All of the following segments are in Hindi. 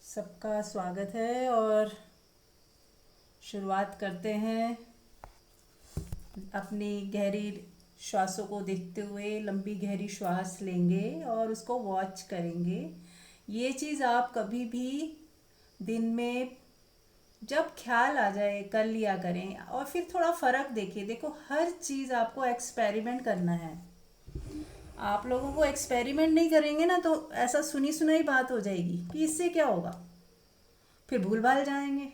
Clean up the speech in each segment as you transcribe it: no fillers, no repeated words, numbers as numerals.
सबका स्वागत है और शुरुआत करते हैं। अपनी गहरी श्वासों को देखते हुए लंबी गहरी श्वास लेंगे और उसको वॉच करेंगे। ये चीज़ आप कभी भी दिन में जब ख्याल आ जाए कर लिया करें और फिर थोड़ा फ़र्क देखिए। देखो, हर चीज़ आपको एक्सपेरिमेंट करना है। आप लोगों को एक्सपेरिमेंट नहीं करेंगे ना तो ऐसा सुनी सुनाई बात हो जाएगी कि इससे क्या होगा, फिर भूल भाल जाएंगे।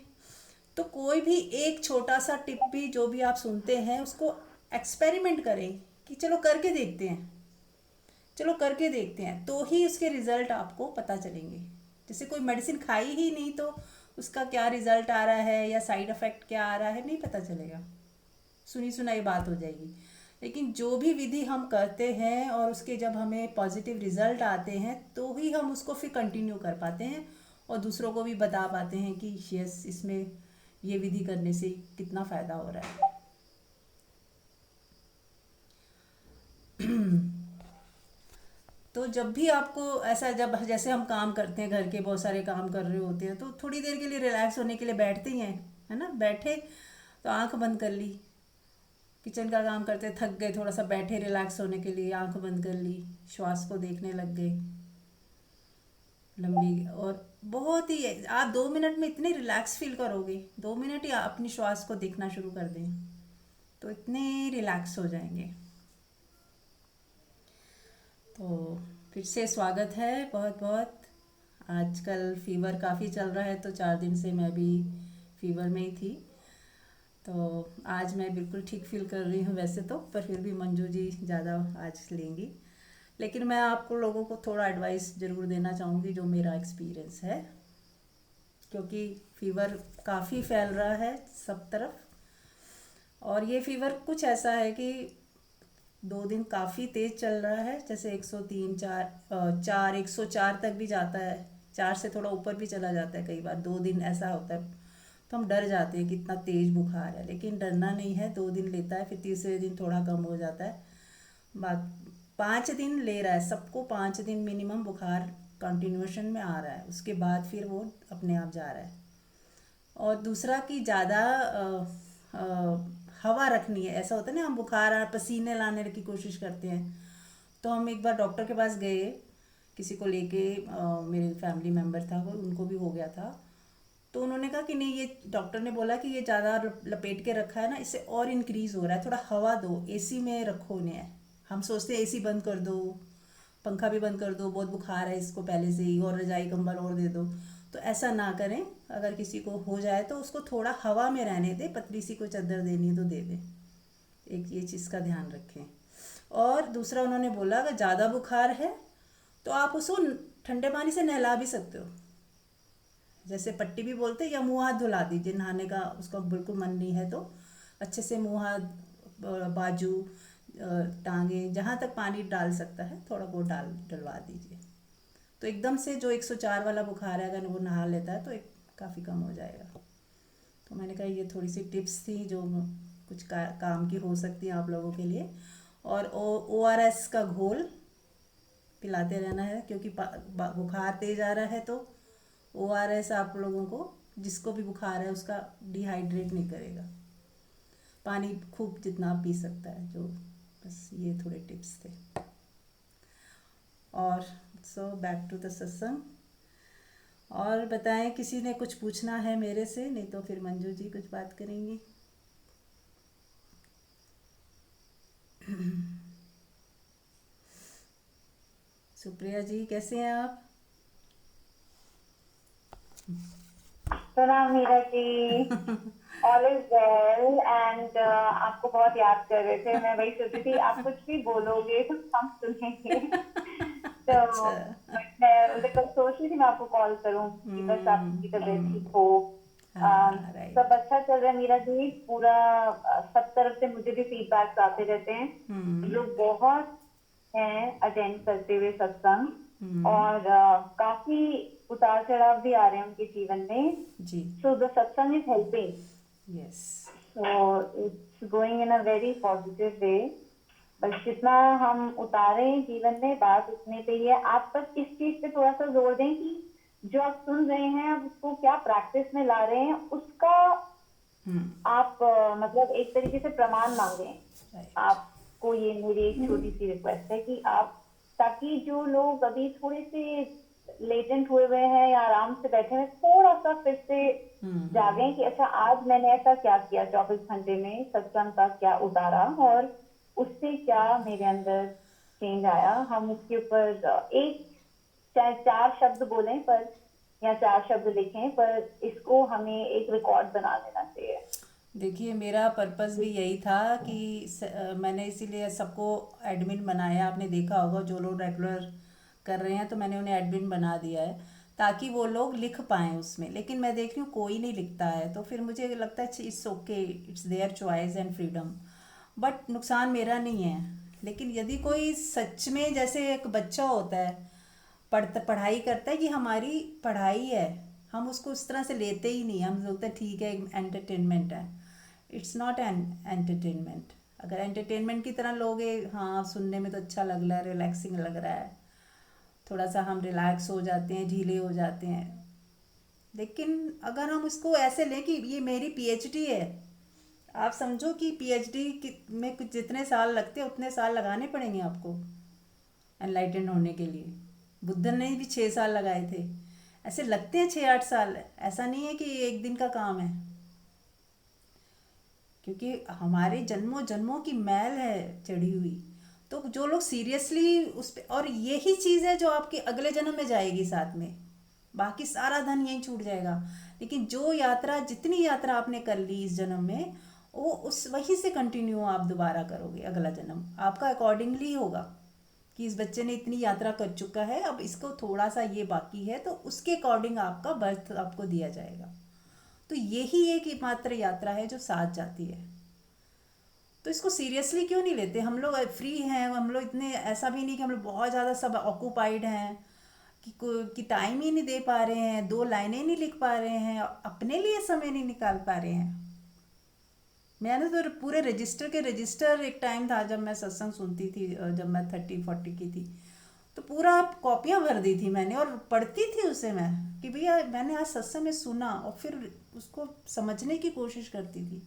तो कोई भी एक छोटा सा टिप भी जो भी आप सुनते हैं उसको एक्सपेरिमेंट करें कि चलो करके देखते हैं, चलो करके देखते हैं, तो ही उसके रिजल्ट आपको पता चलेंगे। जैसे कोई मेडिसिन खाई ही नहीं तो उसका क्या रिजल्ट आ रहा है या साइड इफ़ेक्ट क्या आ रहा है नहीं पता चलेगा, सुनी सुनाई बात हो जाएगी। लेकिन जो भी विधि हम करते हैं और उसके जब हमें पॉजिटिव रिजल्ट आते हैं तो ही हम उसको फिर कंटिन्यू कर पाते हैं और दूसरों को भी बता पाते हैं कि यस, इसमें ये विधि करने से कितना फ़ायदा हो रहा है। तो जब भी आपको ऐसा, जब जैसे हम काम करते हैं, घर के बहुत सारे काम कर रहे होते हैं तो थोड़ी देर के लिए रिलैक्स होने के लिए बैठते ही हैं, है ना। बैठे तो आंख बंद कर ली, किचन का काम करते थक गए, थोड़ा सा बैठे रिलैक्स होने के लिए आंख बंद कर ली, श्वास को देखने लग गए लंबी। और बहुत ही आप 2 मिनट में इतने रिलैक्स फील करोगे, 2 मिनट ही आप अपनी श्वास को देखना शुरू कर दें तो इतने रिलैक्स हो जाएंगे। तो फिर से स्वागत है बहुत बहुत। आजकल फीवर काफ़ी चल रहा है तो 4 दिन से मैं भी फीवर में ही थी। तो आज मैं बिल्कुल ठीक फील कर रही हूँ वैसे तो, पर फिर भी मंजू जी ज़्यादा आज लेंगी। लेकिन मैं आपको लोगों को थोड़ा एडवाइस ज़रूर देना चाहूँगी जो मेरा एक्सपीरियंस है, क्योंकि फीवर काफ़ी फैल रहा है सब तरफ। और ये फीवर कुछ ऐसा है कि 2 दिन काफ़ी तेज़ चल रहा है, जैसे 103 4 104 तक भी जाता है, 4 से थोड़ा ऊपर भी चला जाता है कई बार। 2 दिन ऐसा होता है तो हम डर जाते हैं कि इतना तेज़ बुखार है, लेकिन डरना नहीं है। 2 दिन लेता है, फिर तीसरे दिन थोड़ा कम हो जाता है। बात 5 दिन ले रहा है, सबको 5 दिन मिनिमम बुखार कंटिन्यूएशन में आ रहा है, उसके बाद फिर वो अपने आप जा रहा है। और दूसरा कि ज़्यादा हवा रखनी है। ऐसा होता है ना, हम बुखार आ पसीने लाने की कोशिश करते हैं। तो हम एक बार डॉक्टर के पास गए, किसी को लेके, मेरे फैमिली मेम्बर था वो, उनको भी हो गया था। तो उन्होंने कहा कि नहीं, ये डॉक्टर ने बोला कि ये ज़्यादा लपेट के रखा है ना, इससे और इंक्रीज़ हो रहा है, थोड़ा हवा दो, एसी में रखो उन्हें। हम सोचते हैं एसी बंद कर दो, पंखा भी बंद कर दो, बहुत बुखार है इसको पहले से ही, और रजाई कंबल और दे दो। तो ऐसा ना करें। अगर किसी को हो जाए तो उसको थोड़ा हवा में रहने दें, पतली सी कोई चादर देनी है तो दे दें। एक ये चीज़ का ध्यान रखें। और दूसरा उन्होंने बोला अगर ज़्यादा बुखार है तो आप उसको ठंडे पानी से नहला भी सकते हो, जैसे पट्टी भी बोलते हैं, या मुंह हाथ धुला दीजिए। नहाने का उसका बिल्कुल मन नहीं है तो अच्छे से मुंह हाथ, बाजू, टांगे, जहाँ तक पानी डाल सकता है थोड़ा वो डलवा दीजिए। तो एकदम से जो 104 वाला बुखार है अगर वो नहा लेता है तो एक काफ़ी कम हो जाएगा। तो मैंने कहा ये थोड़ी सी टिप्स थी जो कुछ काम की हो सकती हैं आप लोगों के लिए। और ORS का घोल पिलाते रहना है, क्योंकि बुखार तेज आ रहा है तो ORS आप लोगों को, जिसको भी बुखार है उसका डिहाइड्रेट नहीं करेगा। पानी खूब जितना आप पी सकता है जो। बस ये थोड़े टिप्स थे। और सो बैक टू द सत्संग। और बताएं, किसी ने कुछ पूछना है मेरे से, नहीं तो फिर मंजू जी कुछ बात करेंगी। सुप्रिया जी कैसे हैं आप? प्रणाम Meera ji. All is well and आपको बहुत याद कर रहे थे। मैं वही सोच रही थी आप कुछ भी बोलोगे तो हम सुनेंगे। तो अच्छा। मैं कल सोच रही थी मैं आपको कॉल करूं कि बस आपकी तबीयत ठीक हो। हाँ, सब राइट। अच्छा चल रहा है मीरा जी पूरा। सब तरफ से मुझे भी फीडबैक्स आते रहते हैं। लोग बहुत हैं अटेंड करते हुए सत्संग, और काफी उतार चढ़ाव भी आ रहे हैं उनके जीवन में। जी। सो द सत्संग is helping, yes. So it's going in a very positive way. बस जितना हम उतारे जीवन में बात उतने पे ही है। आप बस इस चीज पे थोड़ा सा जोर दें कि जो आप सुन रहे हैं आप उसको क्या प्रैक्टिस में ला रहे हैं उसका हम्म। आप मतलब एक तरीके से प्रमाण मांगे। राइट। आपको ये मेरी एक छोटी सी रिक्वेस्ट है कि आप, ताकि जो लोग अभी थोड़े से लेटेंट हुए हुए हैं या आराम से बैठे हैं, थोड़ा सा फिर से जागें कि अच्छा आज मैंने ऐसा क्या किया 24 घंटे में, सत्संग का क्या उतारा और उससे क्या मेरे अंदर चेंज आया। हम उसके ऊपर एक, चाहे 4 शब्द बोलें पर, या 4 शब्द लिखें पर, इसको हमें एक रिकॉर्ड बना लेना चाहिए। देखिए मेरा पर्पस भी यही था कि मैंने इसीलिए सबको एडमिन बनाया। आपने देखा होगा जो लोग रेगुलर कर रहे हैं तो मैंने उन्हें एडमिन बना दिया है ताकि वो लोग लिख पाएँ उसमें। लेकिन मैं देख रही हूँ कोई नहीं लिखता है, तो फिर मुझे लगता है it's okay, it's their choice and freedom, but नुकसान मेरा नहीं है। लेकिन यदि कोई सच में, जैसे एक बच्चा होता है पढ़ाई करता है कि हमारी पढ़ाई है, हम उसको उस तरह से लेते ही नहीं। हम सोचते हैं ठीक है एंटरटेनमेंट है। It's not an entertainment. अगर एंटरटेनमेंट की तरह लोगे, हाँ सुनने में तो अच्छा लग रहा है, रिलैक्सिंग लग रहा है, थोड़ा सा हम रिलैक्स हो जाते हैं, ढीले हो जाते हैं। लेकिन अगर हम उसको ऐसे लें कि ये मेरी पीएचडी है, आप समझो कि पीएचडी में कुछ जितने साल लगते हैं उतने साल लगाने पड़ेंगे आपको एनलाइटेंड होने के लिए। बुद्धन ने भी 6 साल लगाए थे, ऐसे लगते हैं 6-8 साल। ऐसा नहीं है कि ये एक दिन का काम है, क्योंकि हमारे जन्मों जन्मों की मैल है चढ़ी हुई। तो जो लोग सीरियसली उस पे, और यही चीज़ है जो आपके अगले जन्म में जाएगी साथ में, बाकी सारा धन यहीं छूट जाएगा। लेकिन जो यात्रा, जितनी यात्रा आपने कर ली इस जन्म में, वो उस वहीं से कंटिन्यू आप दोबारा करोगे। अगला जन्म आपका अकॉर्डिंगली होगा कि इस बच्चे ने इतनी यात्रा कर चुका है, अब इसको थोड़ा सा ये बाकी है, तो उसके अकॉर्डिंग आपका बर्थ आपको दिया जाएगा। तो यही एक मात्र यात्रा है जो साथ जाती है। तो इसको सीरियसली क्यों नहीं लेते हम लोग? फ्री हैं हम लोग, इतने ऐसा भी नहीं कि हम लोग बहुत ज़्यादा सब ऑक्यूपाइड हैं कि टाइम ही नहीं दे पा रहे हैं, 2 लाइनें नहीं लिख पा रहे हैं, अपने लिए समय नहीं निकाल पा रहे हैं। मैंने तो पूरे रजिस्टर एक टाइम था जब मैं सत्संग सुनती थी, जब मैं 30-40 की थी, तो पूरा कॉपियाँ भर दी थी मैंने और पढ़ती थी उसे मैं, कि भैया मैंने आज सत्संग में सुना, और फिर उसको समझने की कोशिश करती थी।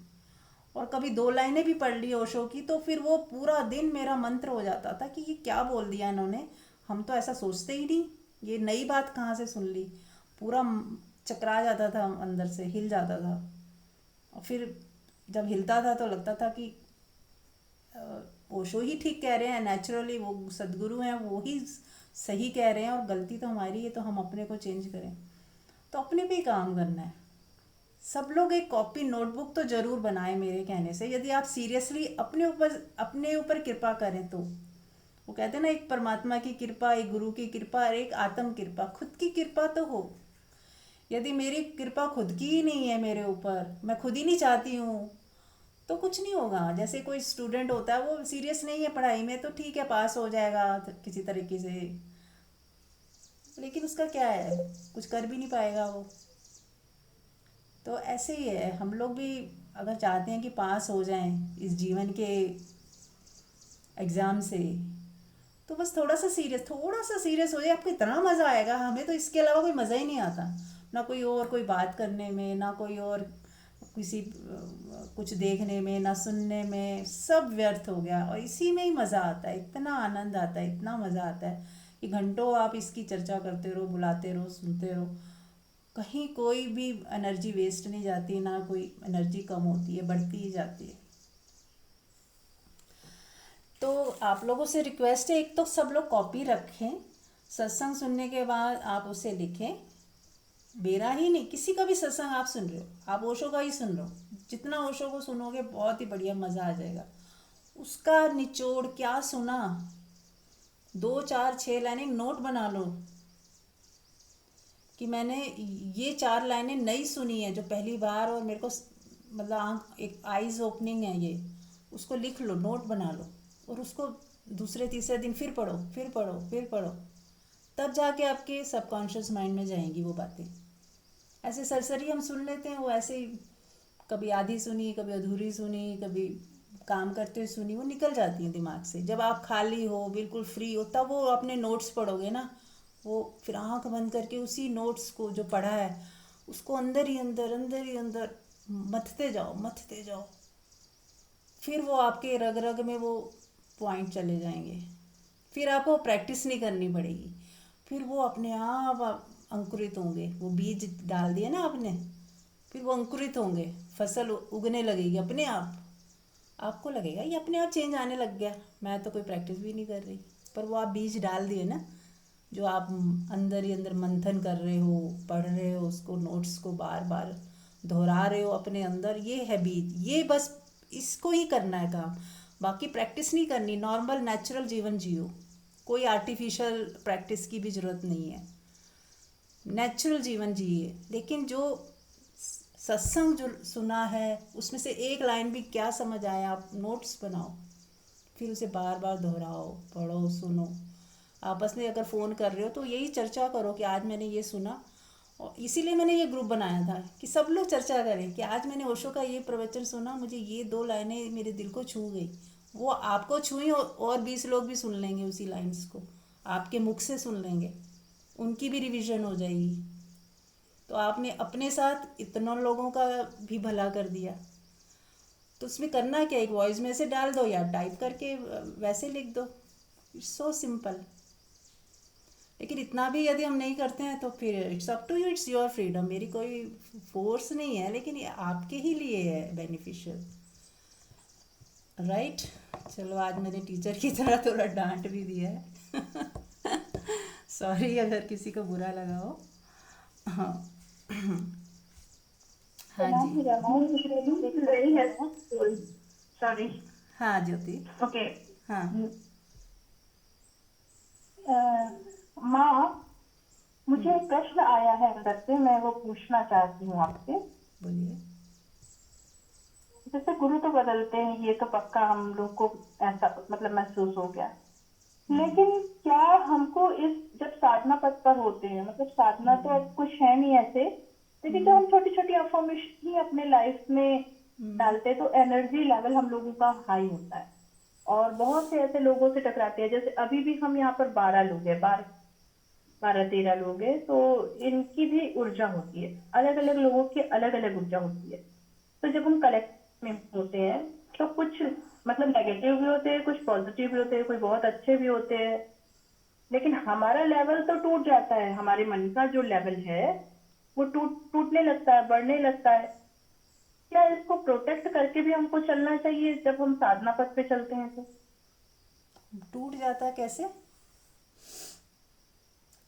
और कभी 2 लाइनें भी पढ़ ली ओशो की, तो फिर वो पूरा दिन मेरा मंत्र हो जाता था कि ये क्या बोल दिया इन्होंने, हम तो ऐसा सोचते ही नहीं, ये नई बात कहाँ से सुन ली। पूरा चकरा जाता था, अंदर से हिल जाता था। और फिर जब हिलता था तो लगता था कि ओशो ही ठीक कह रहे हैं, नेचुरली वो सदगुरु हैं, वो ही सही कह रहे हैं, और गलती तो हमारी है, तो हम अपने को चेंज करें। तो अपने पे ही काम करना है। सब लोग एक कॉपी नोटबुक तो जरूर बनाएं मेरे कहने से, यदि आप सीरियसली अपने ऊपर कृपा करें तो। वो कहते हैं ना, एक परमात्मा की कृपा, एक गुरु की कृपा और एक आत्म कृपा, खुद की कृपा तो हो। यदि मेरी कृपा खुद की ही नहीं है मेरे ऊपर, मैं खुद ही नहीं चाहती हूँ, तो कुछ नहीं होगा। जैसे कोई स्टूडेंट होता है, वो सीरियस नहीं है पढ़ाई में, तो ठीक है पास हो जाएगा किसी तरीके से, लेकिन उसका क्या है, कुछ कर भी नहीं पाएगा वो। तो ऐसे ही है, हम लोग भी अगर चाहते हैं कि पास हो जाएं इस जीवन के एग्ज़ाम से, तो बस थोड़ा सा सीरियस हो जाए, आपको इतना मज़ा आएगा। हमें तो इसके अलावा कोई मज़ा ही नहीं आता, ना कोई बात करने में, ना कोई और किसी कुछ देखने में, ना सुनने में, सब व्यर्थ हो गया। और इसी में ही मज़ा आता है, इतना आनंद आता है, इतना मज़ा आता है कि घंटों आप इसकी चर्चा करते रहो, बुलाते रहो, सुनते रहो। कहीं कोई भी एनर्जी वेस्ट नहीं जाती, ना कोई एनर्जी कम होती है, बढ़ती ही जाती है। तो आप लोगों से रिक्वेस्ट है, एक तो सब लोग कॉपी रखें, सत्संग सुनने के बाद आप उसे लिखें। मेरा ही नहीं, किसी का भी सत्संग आप सुन रहे हो, आप ओशो का ही सुन लो, जितना ओशो को सुनोगे बहुत ही बढ़िया मज़ा आ जाएगा। उसका निचोड़ क्या सुना, 2-4-6 लाइनें नोट बना लो कि मैंने ये 4 लाइनें नई सुनी है जो पहली बार, और मेरे को मतलब आँख, एक आइज़ ओपनिंग है ये, उसको लिख लो, नोट बना लो, और उसको दूसरे तीसरे दिन फिर पढ़ो, फिर पढ़ो, फिर पढ़ो। तब जाके आपके सबकॉन्शियस माइंड में जाएंगी वो बातें। ऐसे सरसरी हम सुन लेते हैं, वो ऐसे ही कभी आधी सुनी, कभी अधूरी सुनी, कभी काम करते हुए सुनी, वो निकल जाती हैं दिमाग से। जब आप खाली हो, बिल्कुल फ्री हो, तब वो अपने नोट्स पढ़ोगे ना, वो फिर आंख बंद करके उसी नोट्स को जो पढ़ा है उसको अंदर ही अंदर मथते जाओ। फिर वो आपके रग रग में वो पॉइंट चले जाएंगे। फिर आपको प्रैक्टिस नहीं करनी पड़ेगी। फिर वो अपने अंकुरित होंगे। वो बीज डाल दिए ना आपने, फिर वो अंकुरित होंगे, फसल उगने लगेगी अपने आप। आपको लगेगा ये अपने आप चेंज आने लग गया, मैं तो कोई प्रैक्टिस भी नहीं कर रही। पर वो आप बीज डाल दिए ना, जो आप अंदर ही अंदर मंथन कर रहे हो, पढ़ रहे हो उसको, नोट्स को बार बार दोहरा रहे हो अपने अंदर, ये है बीज। ये बस इसको ही करना है काम, बाकी प्रैक्टिस नहीं करनी। नॉर्मल नेचुरल जीवन जियो, कोई आर्टिफिशियल प्रैक्टिस की भी ज़रूरत नहीं है। नेचुरल जीवन जिए। लेकिन जो सत्संग जो सुना है उसमें से एक लाइन भी क्या समझ आया, आप नोट्स बनाओ, फिर उसे बार बार दोहराओ, पढ़ो, सुनो। आपस में अगर फ़ोन कर रहे हो तो यही चर्चा करो कि आज मैंने ये सुना। और इसीलिए मैंने ये ग्रुप बनाया था कि सब लोग चर्चा करें कि आज मैंने ओशो का ये प्रवचन सुना, मुझे ये 2 लाइनें मेरे दिल को छू गई। वो आपको छुई और 20 लोग भी सुन लेंगे उसी लाइन्स को, आपके मुख से सुन लेंगे, उनकी भी रिवीजन हो जाएगी। तो आपने अपने साथ इतना लोगों का भी भला कर दिया। तो उसमें करना क्या, एक वॉइस मैसेज डाल दो या टाइप करके वैसे लिख दो। It's so simple. लेकिन इतना भी यदि हम नहीं करते हैं तो फिर it's up to you, it's your freedom. मेरी कोई फोर्स नहीं है, लेकिन ये आपके ही लिए है बेनिफिशियल, राइट। चलो आज मैंने टीचर की तरह थोड़ा डांट भी दिया है। सॉरी अगर किसी को बुरा लगा हो। हाँ हाँ जी। सॉरी। हाँ ज्योति। ओके। हाँ माँ, मुझे एक प्रश्न आया है अंदर से, मैं वो पूछना चाहती हूँ आपसे। बोलिए। जैसे गुरु तो बदलते हैं, ये तो पक्का हम लोग को ऐसा मतलब महसूस हो गया। लेकिन क्या हमको इस जब साधना पथ पर होते हैं, मतलब साधना तो अब कुछ है नहीं ऐसे, लेकिन जब हम छोटी छोटी अफर्मेशन ही अपने लाइफ में डालते हैं तो एनर्जी लेवल हम लोगों का हाई होता है और बहुत से ऐसे लोगों से टकराते हैं। जैसे अभी भी हम यहाँ पर 12 लोग हैं, 12-13 लोग हैं, तो इनकी भी ऊर्जा होती है, अलग अलग लोगों की अलग अलग ऊर्जा होती है। तो जब हम कलेक्ट में होते हैं तो कुछ मतलब नेगेटिव भी होते हैं, कुछ पॉजिटिव भी होते हैं, कोई बहुत अच्छे भी होते हैं। लेकिन हमारा लेवल तो टूट जाता है, हमारे मन का जो लेवल है वो टूटने लगता है, बढ़ने लगता है। क्या इसको प्रोटेक्ट करके भी हमको चलना चाहिए जब हम साधना पथ पे चलते हैं तो? टूट जाता है कैसे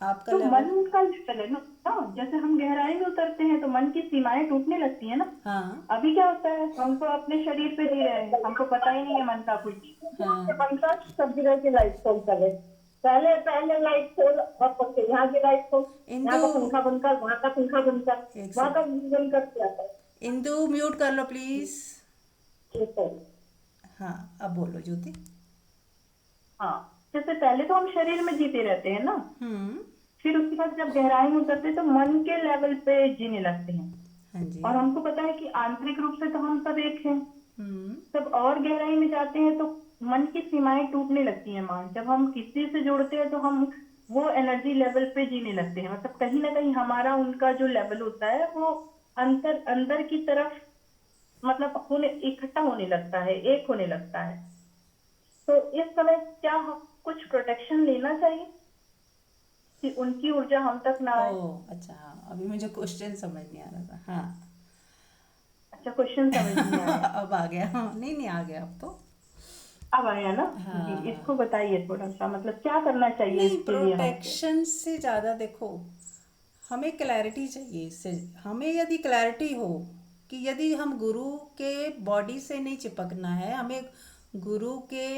आपका तो मन लेवल? का लेवल है ना। जैसे हम गहराई में उतरते हैं तो मन की सीमाएं टूटने लगती है ना। हाँ अभी क्या होता है, हम तो अपने शरीर पे जी रहे हैं, हमको पता ही नहीं है मन का कुछ। हाँ। मन का सब जगह की लाइट खोल करे, पहले पहले लाइट खोल और पंखे, यहाँ की लाइट खोल, यहाँ इंदू, का पंखा बंद कर, वहाँ का पंखा बंद कर, एक वहाँ का सेकंड। बंद कर दिया था। इंदू म्यूट कर लो प्लीज। ठीक है। हाँ अब बोलो ज्योति। हाँ, जैसे पहले तो हम शरीर में जीते रहते हैं ना, हम्म। फिर उसके बाद जब गहराई में उतरते हैं तो मन के लेवल पे जीने लगते हैं। हाँ जी। और हमको पता है कि आंतरिक रूप से तो हम सब एक हैं। हम्म। जब और गहराई में जाते हैं तो मन की सीमाएं टूटने लगती हैं। मान जब हम किसी से जुड़ते हैं तो हम वो एनर्जी लेवल पे जीने लगते हैं, मतलब कहीं ना कहीं हमारा उनका जो लेवल होता है वो अंतर अंदर की तरफ मतलब होने इकट्ठा होने लगता है, एक होने लगता है। तो इस समय क्या हम कुछ प्रोटेक्शन लेना चाहिए कि उनकी ऊर्जा हम तक ना आए? ओह अच्छा, हाँ अभी मुझे क्वेश्चन समझ नहीं आ रहा था। हाँ। अच्छा, क्वेश्चन समझ नहीं आया। अब आ गया। हाँ नहीं नहीं, आ गया अब तो। अब आया ना? जी, इसको हाँ बताइए थोड़ा सा, मतलब क्या करना चाहिए नहीं, इसके लिए हमको? प्रोटेक्शन से ज़्यादा देखो, हमें क्लैरिटी चाहिए। इससे हमें यदि क्लैरिटी हो कि यदि हम गुरु के बॉडी से नहीं चिपकना है, हमें गुरु के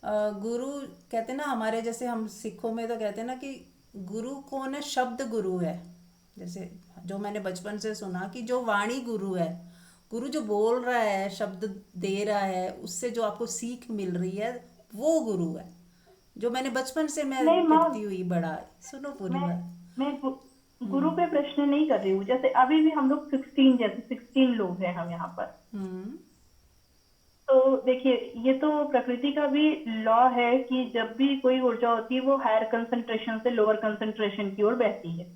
गुरु कहते हैं ना, हमारे जैसे हम सिखों में तो कहते हैं ना कि गुरु कौन है, शब्द गुरु है। जैसे जो मैंने बचपन से सुना कि जो वाणी गुरु है, गुरु जो बोल रहा है, शब्द दे रहा है, उससे जो आपको सीख मिल रही है वो गुरु है। जो मैंने बचपन से मैं नहीं माँ, देखती हुई बड़ा, सुनो पूरी मैं बात। गुरु पे प्रश्न नहीं कर रही हूँ। जैसे अभी भी हम लोग 16, जैसे 16 लोग हैं हम यहाँ पर, हम्म। तो देखिए, ये तो प्रकृति का भी लॉ है कि जब भी कोई ऊर्जा होती है वो हायर कंसंट्रेशन से लोअर कंसंट्रेशन की ओर बहती है।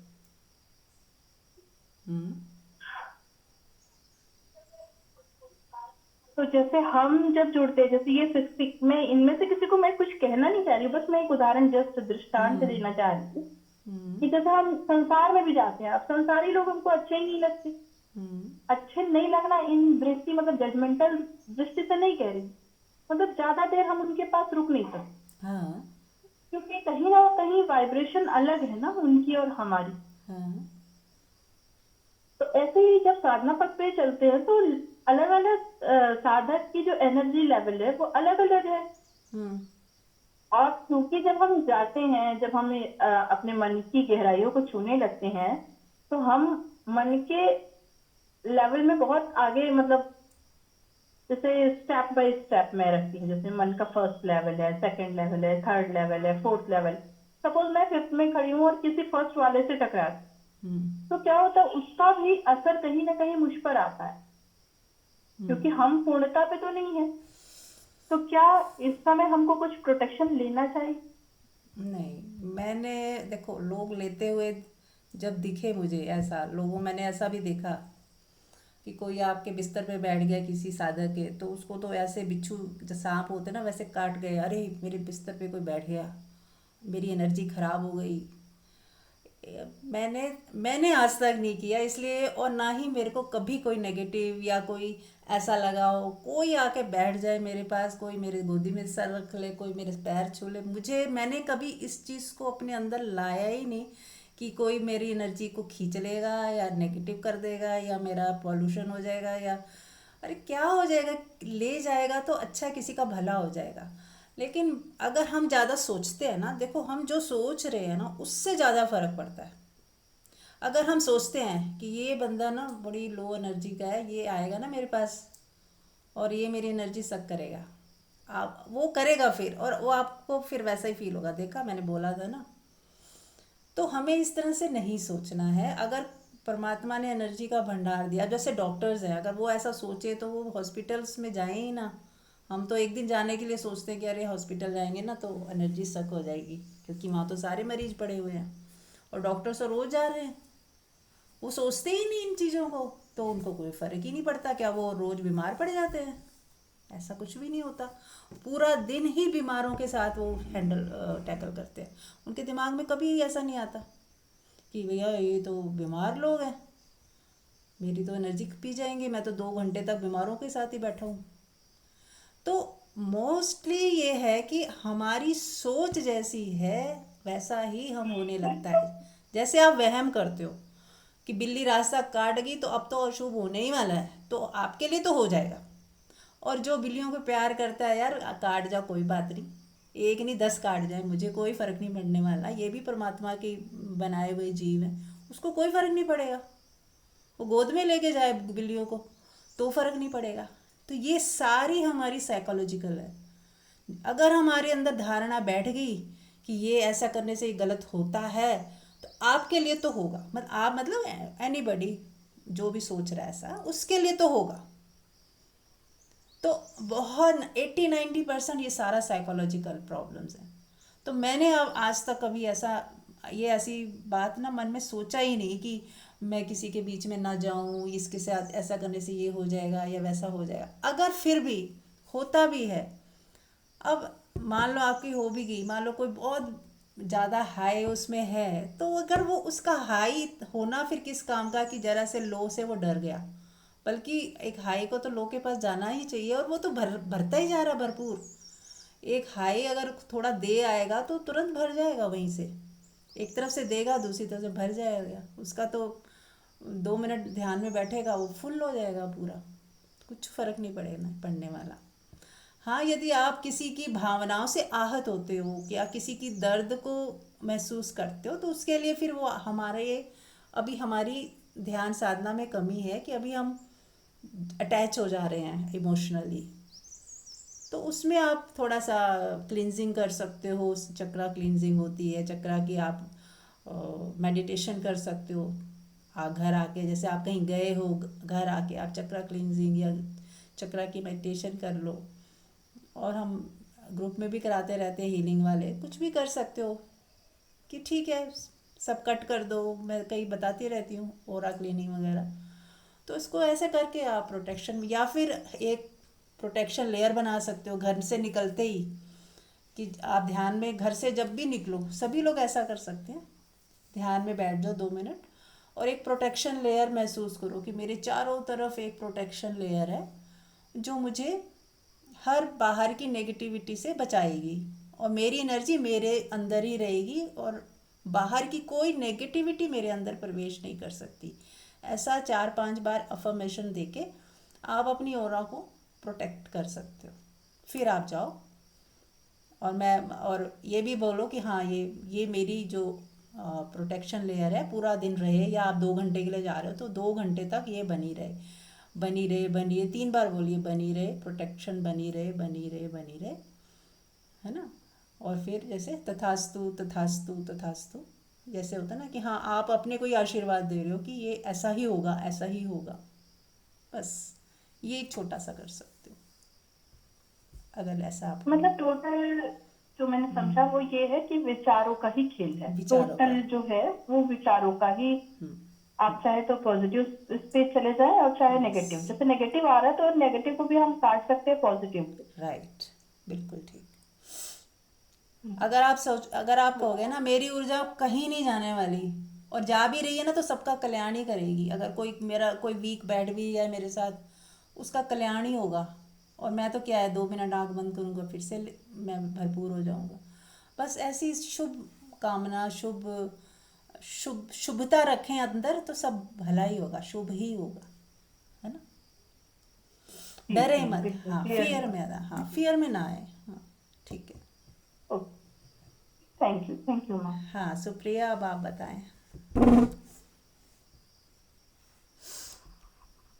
हम्म। तो जैसे हम जब जुड़ते हैं, जैसे ये फिजिक्स में, इनमें से किसी को मैं कुछ कहना नहीं चाह रही हूँ, बस मैं एक उदाहरण, जस्ट दृष्टांत हम्म। देना चाह रही हूँ हम्म। कि जैसे हम संसार में भी जाते हैं, अब संसारी लोग हमको अच्छे ही नहीं लगते। हम्म। अच्छे नहीं लगना इन दृष्टि, मतलब जजमेंटल दृष्टि से नहीं कह रही, मतलब ज्यादा देर हम उनके पास रुक नहीं सकते, हाँ। क्योंकि कहीं ना कहीं वाइब्रेशन अलग है ना उनकी और हमारी। हाँ। तो ऐसे ही जब साधना पथ पे चलते हैं तो अलग अलग साधक की जो एनर्जी लेवल है वो अलग अलग है। हम्म। और क्योंकि जब हम जाते हैं, जब हम अपने मन की गहराइयों को छूने लगते हैं, तो हम मन के लेवल में बहुत आगे, मतलब जैसे स्टेप बाय स्टेप मैं रखती हूँ, जैसे मन का फर्स्ट लेवल है, सेकंड लेवल है, थर्ड लेवल है, फोर्थ लेवल। सपोज मैं फिफ्थ में खड़ी हूँ और किसी फर्स्ट वाले से टकरा, हम्म। तो क्या होता है, उसका भी असर कहीं ना कहीं मुझ पर आता है, क्योंकि हम्म। हम पूर्णता पे तो नहीं है। तो क्या इस समय हमको कुछ प्रोटेक्शन लेना चाहिए? नहीं, मैंने देखो लोग लेते हुए जब दिखे मुझे, ऐसा लोगों मैंने ऐसा भी देखा कि कोई आपके बिस्तर पे बैठ गया किसी साधक के, तो उसको तो ऐसे बिच्छू जो सांप होते ना वैसे काट गए, अरे मेरे बिस्तर पे कोई बैठ गया, मेरी एनर्जी खराब हो गई। मैंने मैंने आज तक नहीं किया इसलिए, और ना ही मेरे को कभी कोई नेगेटिव या कोई ऐसा लगा हो कोई आके बैठ जाए मेरे पास, कोई मेरे गोदी में सर रख ले, कोई मेरे पैर छू ले, मुझे मैंने कभी इस चीज़ को अपने अंदर लाया ही नहीं कि कोई मेरी एनर्जी को खींच लेगा या नेगेटिव कर देगा या मेरा पॉल्यूशन हो जाएगा या अरे क्या हो जाएगा, ले जाएगा तो अच्छा किसी का भला हो जाएगा। लेकिन अगर हम ज़्यादा सोचते हैं ना, देखो हम जो सोच रहे हैं ना उससे ज़्यादा फर्क पड़ता है। अगर हम सोचते हैं कि ये बंदा ना बड़ी लो एनर्जी का है, ये आएगा ना मेरे पास और ये मेरी एनर्जी सक करेगा, आप वो करेगा फिर, और वो आपको फिर वैसा ही फील होगा, देखा मैंने बोला था ना। तो हमें इस तरह से नहीं सोचना है। अगर परमात्मा ने एनर्जी का भंडार दिया, जैसे डॉक्टर्स हैं, अगर वो ऐसा सोचे तो वो हॉस्पिटल्स में जाएं ही ना। हम तो एक दिन जाने के लिए सोचते हैं कि अरे हॉस्पिटल जाएंगे ना तो एनर्जी सक हो जाएगी, क्योंकि वहाँ तो सारे मरीज पड़े हुए हैं और डॉक्टर्स तो रोज़ जा रहे हैं। वो सोचते ही नहीं इन चीज़ों को, तो उनको कोई फ़र्क ही नहीं पड़ता, क्या वो रोज़ बीमार पड़ जाते हैं? ऐसा कुछ भी नहीं होता। पूरा दिन ही बीमारों के साथ वो हैंडल टैकल करते हैं। उनके दिमाग में कभी ऐसा नहीं आता कि भैया ये तो बीमार लोग हैं, मेरी तो एनर्जी पी जाएंगे, मैं तो 2 घंटे तक बीमारों के साथ ही बैठा हूँ। तो मोस्टली ये है कि हमारी सोच जैसी है वैसा ही हम होने लगता है। जैसे आप वहम करते हो कि बिल्ली रास्ता काट गई तो अब तो अशुभ होने ही वाला है, तो आपके लिए तो हो जाएगा। और जो बिल्लियों को प्यार करता है, यार काट जाओ कोई बात नहीं, एक नहीं 10 काट जाए मुझे कोई फ़र्क नहीं पड़ने वाला, ये भी परमात्मा की बनाए हुए जीव हैं, उसको कोई फ़र्क नहीं पड़ेगा। वो गोद में लेके जाए बिल्लियों को तो फ़र्क नहीं पड़ेगा। तो ये सारी हमारी साइकोलॉजिकल है। अगर हमारे अंदर धारणा बैठ गई कि ये ऐसा करने से ये गलत होता है, तो आपके लिए तो होगा, मतलब आप मतलब एनीबडी जो भी सोच रहा है ऐसा उसके लिए तो होगा। तो बहुत 80-90% ये सारा साइकोलॉजिकल प्रॉब्लम्स हैं। तो मैंने अब आज तक कभी ऐसा ये ऐसी बात ना मन में सोचा ही नहीं कि मैं किसी के बीच में ना जाऊं, इसके साथ ऐसा करने से ये हो जाएगा या वैसा हो जाएगा। अगर फिर भी होता भी है, अब मान लो आपकी हो भी गई, मान लो कोई बहुत ज़्यादा हाई उसमें है, तो अगर वो उसका हाई होना फिर किस काम का कि जरा से लो से वो डर गया, बल्कि एक हाई को तो लो के पास जाना ही चाहिए और वो तो भरता ही जा रहा भरपूर। एक हाई अगर थोड़ा दे आएगा तो तुरंत भर जाएगा वहीं से, एक तरफ से देगा दूसरी तरफ से भर जाएगा उसका, तो 2 मिनट ध्यान में बैठेगा वो फुल हो जाएगा पूरा, कुछ फर्क नहीं पड़ेगा पड़ने वाला। हाँ, यदि आप किसी की भावनाओं से आहत होते हो या किसी की दर्द को महसूस करते हो तो उसके लिए फिर वो हमारे अभी हमारी ध्यान साधना में कमी है कि अभी हम अटैच हो जा रहे हैं इमोशनली। तो उसमें आप थोड़ा सा क्लिनजिंग कर सकते हो, चक्रा क्लिनजिंग होती है, चक्रा की आप मेडिटेशन कर सकते हो। घर आके जैसे आप कहीं गए हो, घर आके आप चक्रा क्लिनजिंग या चक्रा की मेडिटेशन कर लो। और हम ग्रुप में भी कराते रहते हैं हीलिंग वाले, कुछ भी कर सकते हो कि ठीक है सब कट कर दो, मैं कहीं बताती रहती हूँ ओरा क्लीनिंग वगैरह। तो इसको ऐसे करके आप प्रोटेक्शन, या फिर एक प्रोटेक्शन लेयर बना सकते हो घर से निकलते ही, कि आप ध्यान में घर से जब भी निकलो, सभी लोग ऐसा कर सकते हैं, ध्यान में बैठ जाओ 2 मिनट और एक प्रोटेक्शन लेयर महसूस करो कि मेरे चारों तरफ एक प्रोटेक्शन लेयर है जो मुझे हर बाहर की नेगेटिविटी से बचाएगी और मेरी एनर्जी मेरे अंदर ही रहेगी और बाहर की कोई नेगेटिविटी मेरे अंदर प्रवेश नहीं कर सकती। ऐसा 4-5 बार अफर्मेशन देके आप अपनी ऑरा को प्रोटेक्ट कर सकते हो। फिर आप जाओ और ये भी बोलो कि हाँ ये मेरी जो प्रोटेक्शन लेयर है पूरा दिन रहे, या आप 2 घंटे के लिए जा रहे हो तो 2 घंटे तक ये बनी रहे, बनी रहे, बनी रहे, 3 बार बोलिए, बनी रहे प्रोटेक्शन, बनी रहे, बनी रहे, बनी रहे, है ना। और फिर जैसे तथास्तु तथास्तु तथास्तु जैसे होता है ना कि हाँ आप अपने को ही आशीर्वाद दे रहे हो कि ये ऐसा ही होगा, ऐसा ही होगा। बस ये एक छोटा सा कर सकते हो अगर ऐसा आप मतलब टोटल जो मैंने समझा वो ये है कि विचारों का ही खेल है, विचारों का। टोटल जो है वो विचारों का ही। आप चाहे तो पॉजिटिव इस पे चले जाए और चाहे नेगेटिव, जैसे नेगेटिव आ रहा है तो नेगेटिव को भी हम काट सकते हैं पॉजिटिव से। राइट, बिल्कुल ठीक। अगर आप कहोगे ना मेरी ऊर्जा कहीं नहीं जाने वाली, और जा भी रही है ना तो सबका कल्याण ही करेगी। अगर कोई वीक बैठ भी है मेरे साथ, उसका कल्याण ही होगा। और मैं तो क्या है 2 मिनट आंख बंद करूँगा फिर से मैं भरपूर हो जाऊँगा। बस ऐसी शुभ कामना, शुभता रखें अंदर तो सब भला ही होगा, शुभ ही होगा, है ना। डरे मत, हाँ फियर में, हाँ फियर में ना आए, हाँ ठीक है। Thank you ma'am. हाँ सुप्रिया, अब आप बताएं।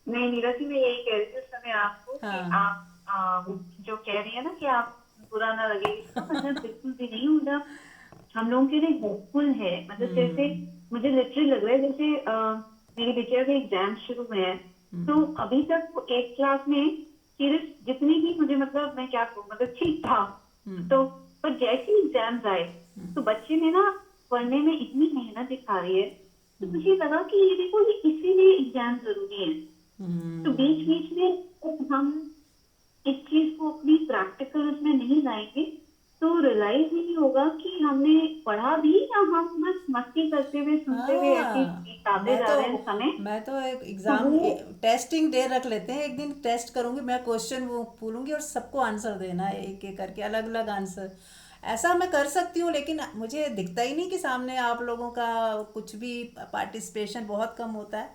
नहीं नीरज जी, मैं यही कह रही थी उस समय आपको कि हाँ आप जो कह रही है ना कि आप बुरा ना लगे इसका मतलब बिल्कुल भी नहीं होगा। हम लोगों के लिए होपफुल है, मतलब जैसे मुझे लिटरली लग रहा है जैसे मेरी बिटिया के एग्जाम शुरू हुए हैं, तो अभी तक वो 8th क्लास में सिर्फ जितनी भी मुझे मतलब मैं क्या कहूँ मतलब ठीक था, तो पर जैसे एग्जाम्स आए तो बच्चे ने ना पढ़ने में इतनी मेहनत दिखा रही है, तो मुझे लगा कि ये देखो ये इसीलिए एग्जाम जरूरी है। तो बीच बीच में हम इस चीज को अपनी प्रैक्टिकल उसमें नहीं लाएंगे तो रियलाइज ही नहीं होगा कि हमने पढ़ा भी या हम बस मस्ती करते हुए सुनते हुए ऐसे बिताते जा रहे हैं समय। मैं तो एक तो एग्जाम वो टेस्टिंग डे रख लेते हैं, एक दिन टेस्ट करूंगी मैं, क्वेश्चन वो पूछूंगी और सबको आंसर देना है, एक एक करके अलग अलग आंसर। ऐसा मैं कर सकती हूँ लेकिन मुझे दिखता ही नहीं कि सामने आप लोगों का कुछ भी पार्टिसिपेशन बहुत कम होता है।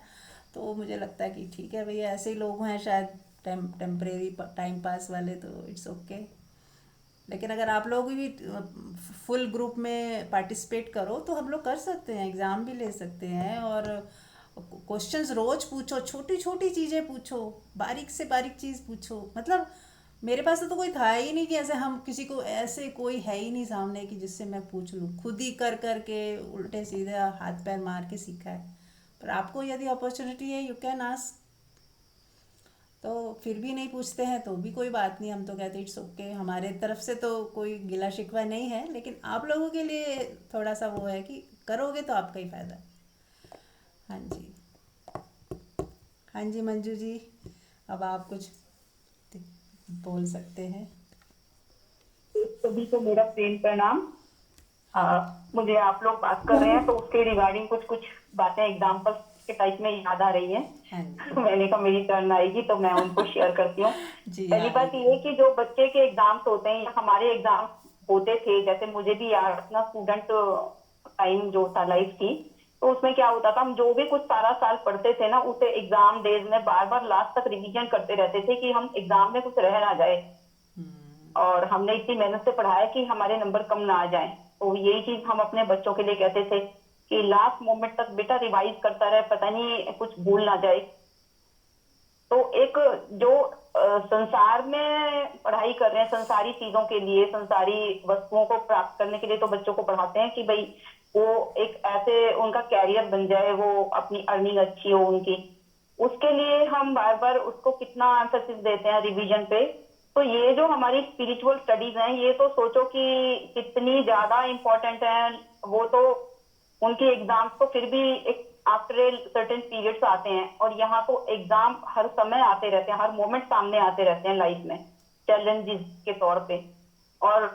तो मुझे लगता है कि ठीक है भैया, ऐसे ही लोग हैं शायद टेम्परेरी टाइम पास वाले, तो इट्स ओके। लेकिन अगर आप लोग भी फुल ग्रुप में पार्टिसिपेट करो तो हम लोग कर सकते हैं, एग्ज़ाम भी ले सकते हैं। और क्वेश्चंस रोज पूछो, छोटी छोटी चीज़ें पूछो, बारीक से बारीक चीज़ पूछो। मतलब मेरे पास तो कोई था ही नहीं कि ऐसे हम किसी को, ऐसे कोई है ही नहीं सामने कि जिससे मैं पूछ लूँ, खुद ही कर कर के उल्टे सीधे हाथ पैर मार के सीखा है। पर आपको यदि अपॉर्चुनिटी है यू कैन आस्क। तो फिर भी नहीं पूछते हैं तो भी कोई बात नहीं, हम तो कहते इट्स ओके, हमारे तरफ से तो कोई गिला शिकवा नहीं है। लेकिन आप लोगों के लिए थोड़ा सा वो है कि करोगे तो आपका ही फायदा है। हाँ जी, हाँ जी मंजू जी, अब आप कुछ बोल सकते हैं। सभी को मेरा प्रेम प्रणाम। मुझे आप लोग बात कर रहे हैं तो उसके रिगार्डिंग कुछ कुछ बातें एग्जाम्पल के टाइप में याद आ रही है। हाँ जी मैंने कहा मेरी टर्न आएगी तो मैं उनको शेयर करती हूँ। जी, पहली बात ये है कि जो बच्चे के एग्जाम्स होते हैं या हमारे एग्जाम होते थे, जैसे मुझे भी यार अपना स्टूडेंट टाइम जो था लाइफ की, तो उसमें क्या होता था, हम जो भी कुछ सारा साल पढ़ते थे ना उसे एग्जाम डेज में बार बार लास्ट तक रिवीजन करते रहते थे कि हम एग्जाम में कुछ रह ना जाए। और हमने इतनी मेहनत से पढ़ा है कि हमारे नंबर कम ना आ जाए। तो यही चीज हम अपने बच्चों के लिए कहते थे कि लास्ट मोमेंट तक बेटा रिवाइज करता रहे, पता नहीं कुछ भूल ना जाए। तो एक जो संसार में पढ़ाई कर रहे हैं, संसारी चीजों के लिए, संसारी वस्तुओं को प्राप्त करने के लिए तो बच्चों को पढ़ाते हैं कि भाई वो एक ऐसे उनका कैरियर बन जाए, वो अपनी अर्निंग अच्छी हो उनकी, उसके लिए हम बार बार उसको कितना एम्फेसिस देते हैं रिवीजन पे। तो ये जो हमारी स्पिरिचुअल स्टडीज हैं, ये तो सोचो कि कितनी ज्यादा इम्पोर्टेंट है। वो तो उनके एग्जाम्स तो फिर भी एक आफ्टर ए सर्टेन पीरियड्स आते हैं, और यहाँ तो एग्जाम हर समय आते रहते हैं, हर मोमेंट सामने आते रहते हैं लाइफ में चैलेंजेस के तौर पे। और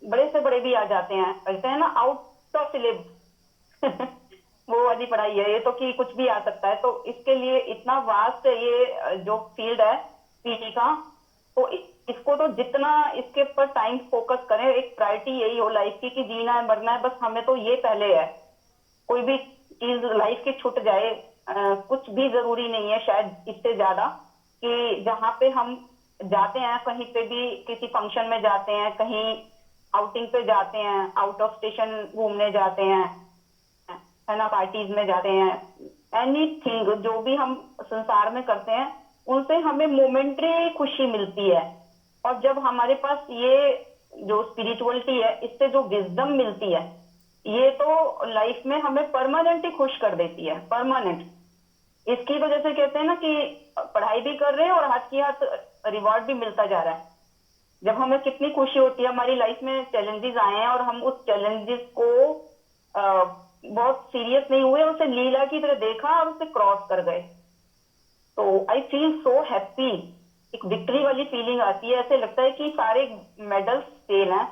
बड़े से बड़े भी आ जाते हैं, कहते हैं ना आउट ऑफ सिलेबस वो वाली पढ़ाई है ये तो, कि कुछ भी आ सकता है। तो इसके लिए इतना वास्ट ये जो फील्ड है पीटी का, तो इसको तो जितना इसके ऊपर टाइम फोकस करें, एक प्रायोरिटी यही हो लाइफ की कि जीना है मरना है बस, हमें तो ये पहले है। कोई भी चीज लाइफ की छूट जाए, कुछ भी जरूरी नहीं है शायद इससे ज्यादा, कि जहाँ पे हम जाते हैं कहीं पे भी, किसी फंक्शन में जाते हैं, कहीं आउटिंग पे जाते हैं, आउट ऑफ स्टेशन घूमने जाते हैं, है ना, पार्टीज में जाते हैं, एनीथिंग जो भी हम संसार में करते हैं, उनसे हमें मोमेंट्री खुशी मिलती है। और जब हमारे पास ये जो स्पिरिचुअलिटी है, इससे जो विजडम मिलती है, ये तो लाइफ में हमें परमानेंट ही खुश कर देती है, परमानेंट। इसकी तो जैसे कहते हैं ना कि पढ़ाई भी कर रहे हैं और हाथ की हाथ रिवॉर्ड भी मिलता जा रहा है। जब हमें कितनी खुशी होती है, हमारी लाइफ में चैलेंजेस आए हैं और हम उस चैलेंजेस को बहुत सीरियस नहीं हुए, उसे लीला की तरह देखा और उसे क्रॉस कर गए, तो आई फील सो हैप्पी। एक विक्ट्री वाली फीलिंग आती है, ऐसे लगता है कि सारे मेडल्स सेल हैं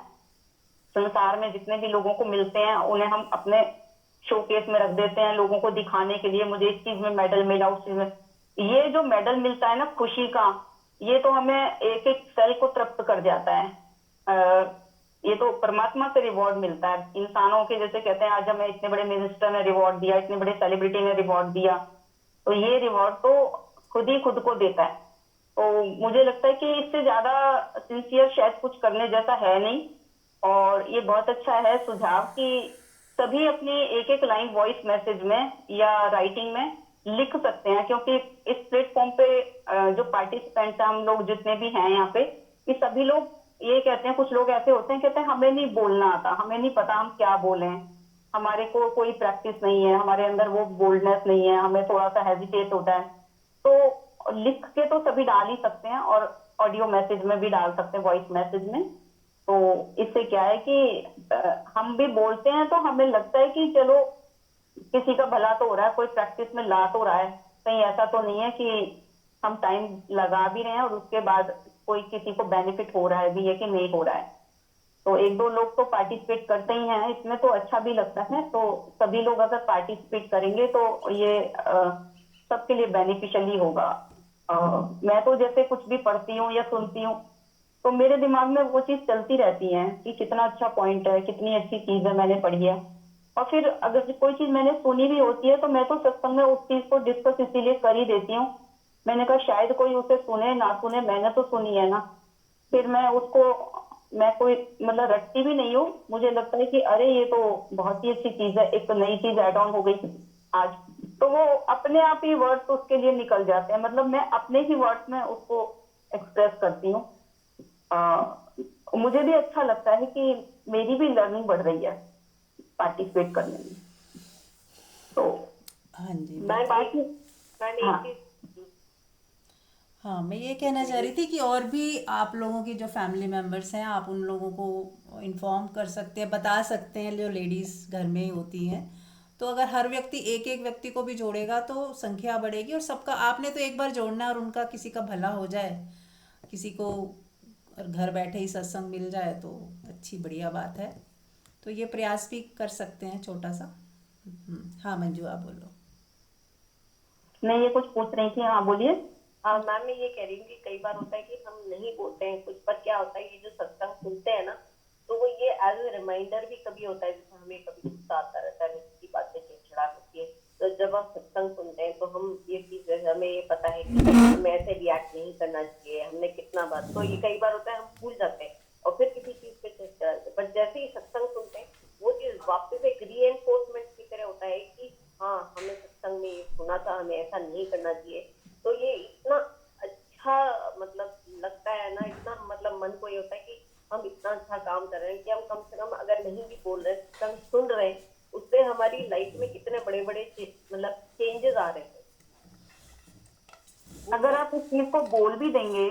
संसार में, जितने भी लोगों को मिलते हैं उन्हें हम अपने शोकेस में रख देते हैं लोगों को दिखाने के लिए, मुझे इस चीज में मेडल मिला, उस चीज में। ये जो मेडल मिलता है ना खुशी का, ये तो हमें एक एक सेल को तृप्त कर जाता है। ये तो परमात्मा से रिवॉर्ड मिलता है। इंसानों के जैसे कहते हैं आज हमें इतने बड़े मिनिस्टर ने रिवॉर्ड दिया, इतने बड़े सेलिब्रिटी ने रिवॉर्ड दिया, तो ये रिवॉर्ड तो खुद ही खुद को देता है। तो मुझे लगता है कि इससे ज्यादा सिंसियर शायद कुछ करने जैसा है नहीं। और ये बहुत अच्छा है सुझाव कि सभी अपनी एक एक लाइन वॉइस मैसेज में या राइटिंग में लिख सकते हैं, क्योंकि इस प्लेटफॉर्म पे जो पार्टिसिपेंट्स हैं, हम लोग जितने भी हैं यहाँ पे, ये सभी लोग ये कहते हैं, कुछ लोग ऐसे होते हैं कहते हैं हमें नहीं बोलना आता, हमें नहीं पता हम क्या बोलें, हमारे को कोई प्रैक्टिस नहीं है, हमारे अंदर वो बोल्डनेस नहीं है, हमें थोड़ा सा हेजिटेट होता है। तो लिख के तो सभी डाल ही सकते हैं और ऑडियो मैसेज में भी डाल सकते हैं, वॉइस मैसेज में। तो इससे क्या है कि हम भी बोलते हैं तो हमें लगता है कि चलो किसी का भला तो हो रहा है, कोई प्रैक्टिस में ला तो रहा है, कहीं ऐसा तो नहीं है कि हम टाइम लगा भी रहे हैं और उसके बाद कोई किसी को बेनिफिट हो रहा है भी है कि नहीं हो रहा है। तो एक दो लोग तो पार्टिसिपेट करते ही हैं इसमें, तो अच्छा भी लगता है। तो सभी लोग अगर पार्टिसिपेट करेंगे तो ये सबके लिए बेनिफिशियल ही होगा। मैं तो जैसे कुछ भी पढ़ती हूँ या सुनती हूँ तो मेरे दिमाग में वो चीज चलती रहती है कि कितना अच्छा पॉइंट है, कितनी अच्छी चीज है, मैंने पढ़ी है। और फिर अगर कोई चीज मैंने सुनी भी होती है तो मैं तो सत्संग में उस चीज को डिस्कस इसीलिए कर ही देती हूँ। मैंने कहा शायद कोई उसे सुने ना सुने, मैंने तो सुनी है ना। फिर मैं उसको, मैं कोई मतलब रटती भी नहीं हूँ, मुझे लगता है कि अरे ये तो बहुत ही अच्छी चीज है, एक नई चीज ऐड ऑन हो गई आज, तो वो अपने आप ही वर्ड्स उसके लिए निकल जाते हैं। मतलब मैं अपने ही वर्ड्स में उसको एक्सप्रेस करती हूँ। मुझे भी अच्छा लगता है कि मेरी भी लर्निंग बढ़ रही है पार्टिसिपेट करने में। तो हाँ जी मैं बाकी हाँ हाँ, मैं ये कहना चाह रही थी कि और भी आप लोगों की जो फैमिली मेम्बर्स हैं, आप उन लोगों को इन्फॉर्म कर सकते हैं, बता सकते हैं, जो लेडीज़ घर में ही होती हैं। तो अगर हर व्यक्ति एक एक व्यक्ति को भी जोड़ेगा तो संख्या बढ़ेगी, और सबका आपने तो एक बार जोड़ना है और उनका किसी का भला हो जाए, किसी को और घर बैठे ही सत्संग मिल जाए तो अच्छी बढ़िया बात है। तो ये प्रयास भी कर सकते हैं छोटा सा। हाँ मंजू, आप बोलो। मैं ये कुछ पूछ रही थी, हाँ बोलिए। हाँ मैम, मैं ये कह रही हूँ कि कई बार होता है कि हम नहीं बोलते हैं कुछ, पर क्या होता है ये जो सत्संग सुनते हैं ना, तो वो ये एज ए रिमाइंडर भी कभी होता है, जैसे हमें कभी गुस्सा आता रहता है, की बातें चिड़चिड़ा होती है, तो जब हम सत्संग सुनते हैं तो हम ये चीज, हमें ये पता है कि हमें ऐसे रिएक्ट नहीं करना चाहिए, हमने कितना बार, तो ये कई बार होता है हम भूल जाते हैं और फिर किसी चीज पे चिड़चिड़ाते हैं। बट जैसे ही सत्संग सुनते हैं वो चीज वापस एक रीएनफोर्समेंट की तरह होता है कि हाँ हमने सत्संग में ये सुना था, हमें ऐसा नहीं करना चाहिए। तो ये इतना अच्छा मतलब लगता है ना, इतना मतलब मन को ये होता है कि हम इतना अच्छा काम कर रहे हैं कि हम कम से कम अगर नहीं भी बोल रहे, सत्संग सुन रहे हैं, उससे हमारी लाइफ में कितने बड़े बड़े मतलब चेंजेस आ रहे हैं। अगर आप उस चीज को बोल भी देंगे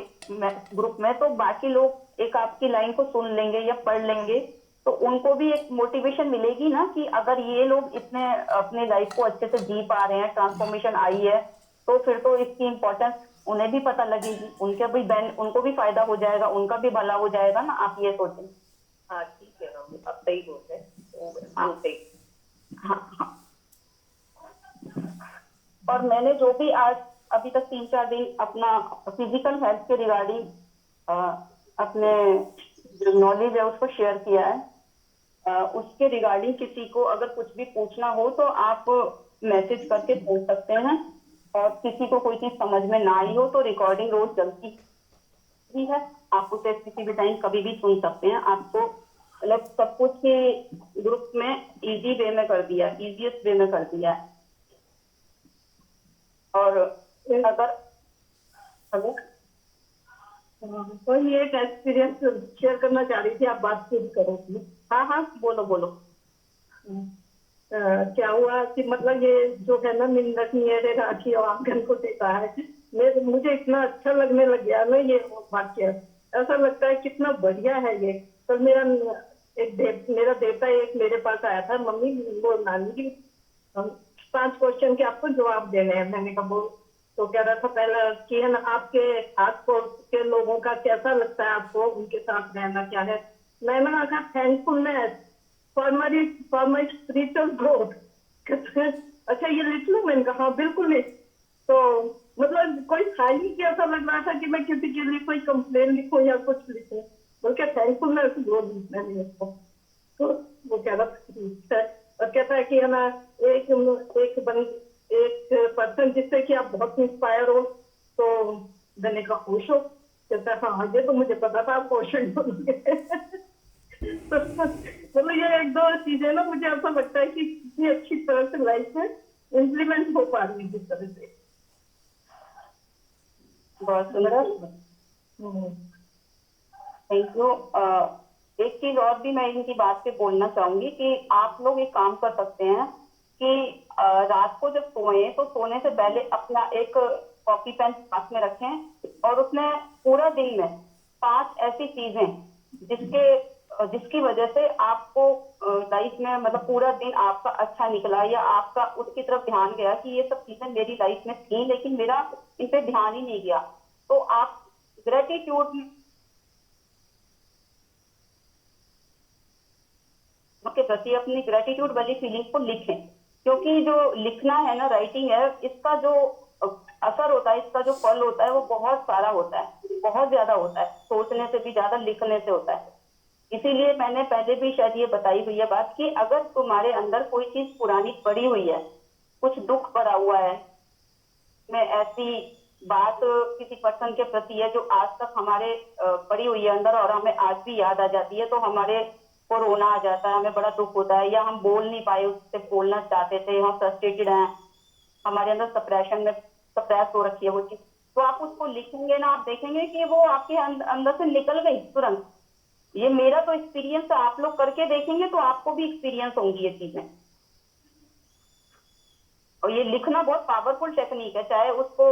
ग्रुप में, तो बाकी लोग एक आपकी लाइन को सुन लेंगे या पढ़ लेंगे, तो उनको भी एक मोटिवेशन मिलेगी ना कि अगर ये लोग इतने अपने लाइफ को अच्छे से जी पा रहे हैं, ट्रांसफॉर्मेशन आई है, तो फिर तो इसकी इम्पोर्टेंस उन्हें भी पता लगेगी, उनको भी फायदा हो जाएगा, उनका भी भला हो जाएगा ना। आप ये सोचें। हाँ ठीक है, हम अब सही बोल रहे हैं, तो हाँ सही। हाँ हाँ। और मैंने जो भी आज अभी तक 3-4 दिन अपना फिजिकल हेल्थ के रिगार्डिंग अपने जो नॉलेज है उसको शेयर किया है, उसके रिगार्डिंग किसी को अगर कुछ भी पूछना हो तो आप मैसेज करके पूछ सकते हैं। और किसी को कोई चीज समझ में ना आई हो तो रिकॉर्डिंग रोज चलती भी है, आप उसे किसी भी टाइम कभी भी सुन सकते हैं। आपको मतलब सब कुछ ही ग्रुप में इजी वे में कर दिया, इजीएस्ट वे में कर दिया है। और अगर अगर तो ये एक एक्सपीरियंस शेयर करना चाह रही थी, आप बात खुद करो। हाँ हाँ, बोलो बोलो। क्या हुआ कि मतलब ये जो है ना, मिन्नत मेरे राखी और आंगन को देखा है, मुझे इतना अच्छा लगने लग गया ना ये वाक्य। ऐसा लगता है कितना बढ़िया है ये। तो मेरा देवता एक मेरे पास आया था, मम्मी वो नानी जी 5 क्वेश्चन के आपको जवाब देने हैं। मैंने कहा वो तो कह रहा था पहला कि है ना, आपके आस पड़ोस के लोगों का कैसा लगता है आपको, उनके साथ रहना क्या है। मैंने कहा thankfulness for my spiritual growth. अच्छा ये लिख लूं? मैंने कहा हाँ बिल्कुल लिख। तो मतलब कोई था ही कि ऐसा लग रहा था कि मैं किसी के लिए कोई कंप्लेन लिखूं या कुछ लिखूं, बल्कि थैंकफुलनेस ग्रोथ लिखना है इसको। तो वो कह रहा था और कहता है कि है ना, एक एक पर्सन जिससे कि आप बहुत इंस्पायर हो। तो मैंने कहा खुश हो? कहता है हाँ, ये तो मुझे पता था आप क्वेश्चन बोलोगे। तो मतलब ये 1-2 चीजें ना, मुझे ऐसा लगता है कि कितनी अच्छी तरह से लाइफ में इम्प्लीमेंट हो पा रही है जिस तरह से। बहुत सुंदर, थैंक यू। एक चीज और भी मैं इनकी बात पे बोलना चाहूंगी कि आप लोग एक काम कर सकते हैं कि रात को जब सोए तो सोने से पहले अपना एक कॉपी पेन पास में रखें और उसमें पूरा दिन में 5 ऐसी चीजें जिसकी वजह से आपको लाइफ में मतलब पूरा दिन आपका अच्छा निकला या आपका उसकी तरफ ध्यान गया कि ये सब चीजें मेरी लाइफ में थी लेकिन मेरा इन पे ध्यान ही नहीं गया, तो आप ग्रेटिट्यूड के प्रति अपनी ग्रेटिट्यूड वाली फीलिंग को लिखें। क्योंकि जो लिखना है ना, राइटिंग है, इसका जो असर होता है, इसका जो फल होता है वो बहुत सारा होता है, बहुत ज्यादा होता है, सोचने से भी ज्यादा लिखने से होता है। इसीलिए मैंने पहले भी शायद ये बताई हुई है बात कि अगर तुम्हारे अंदर कोई चीज पुरानी पड़ी हुई है, कुछ दुख भरा हुआ है, में ऐसी बात किसी पर्सन के प्रति है जो आज तक हमारे पड़ी हुई है अंदर और हमें आज भी याद आ जाती है, तो हमारे को रोना आ जाता है, हमें बड़ा दुख होता है, या हम बोल नहीं पाए, उससे बोलना चाहते थे, हम फ्रस्ट्रेटेड हैं, हमारे अंदर सप्रेशन में सप्रेस हो रखी है वो चीज, तो आप उसको लिखेंगे ना, आप देखेंगे कि वो आपके अंदर से निकल गई तुरंत। ये मेरा तो एक्सपीरियंस है, आप लोग करके देखेंगे तो आपको भी एक्सपीरियंस होंगी ये चीजें। और ये लिखना बहुत पावरफुल टेक्निक है, चाहे उसको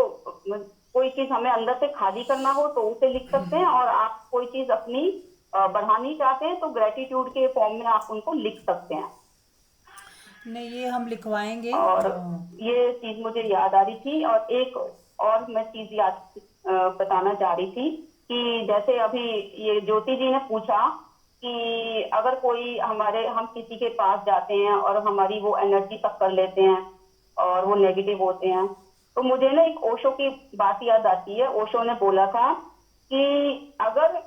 कोई चीज हमें अंदर से खाली करना हो तो उसे लिख सकते हैं, और आप कोई चीज अपनी बढ़ानी चाहते हैं तो ग्रेटिट्यूड के फॉर्म में आप उनको लिख सकते हैं। नहीं, ये हम लिखवाएंगे। और ये चीज मुझे याद आ रही थी, और एक और मैं चीज याद बताना चाह रही थी कि जैसे अभी ये ज्योति जी ने पूछा कि अगर कोई हम किसी के पास जाते हैं और हमारी वो एनर्जी तक कर लेते हैं और वो नेगेटिव होते हैं, तो मुझे ना एक ओशो की बात याद आती है। ओशो ने बोला था कि अगर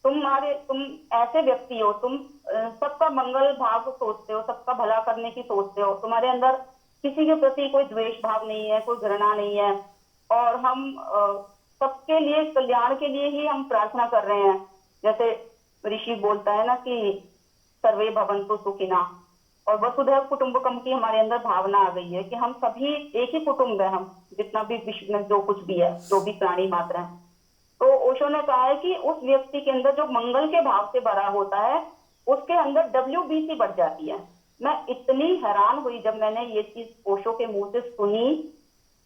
तुम ऐसे व्यक्ति हो, तुम सबका मंगल भाव सोचते हो, सबका भला करने की सोचते हो, तुम्हारे अंदर किसी के प्रति कोई द्वेष भाव नहीं है, कोई घृणा नहीं है, और हम सबके लिए कल्याण के लिए ही हम प्रार्थना कर रहे हैं। जैसे ऋषि बोलता है ना कि सर्वे भवन्तु सुखिना, और वसुधैव कुटुंबकम की हमारे अंदर भावना आ गई है कि हम सभी एक ही कुटुंब है, हम जितना भी विश्व में जो कुछ भी है, जो भी प्राणी मात्र है। तो ओशो ने कहा है कि उस व्यक्ति के अंदर जो मंगल के भाव से भरा होता है उसके अंदर WBC बढ़ जाती है। मैं इतनी हैरान हुई जब मैंने ये चीज ओशो के मुंह से सुनी,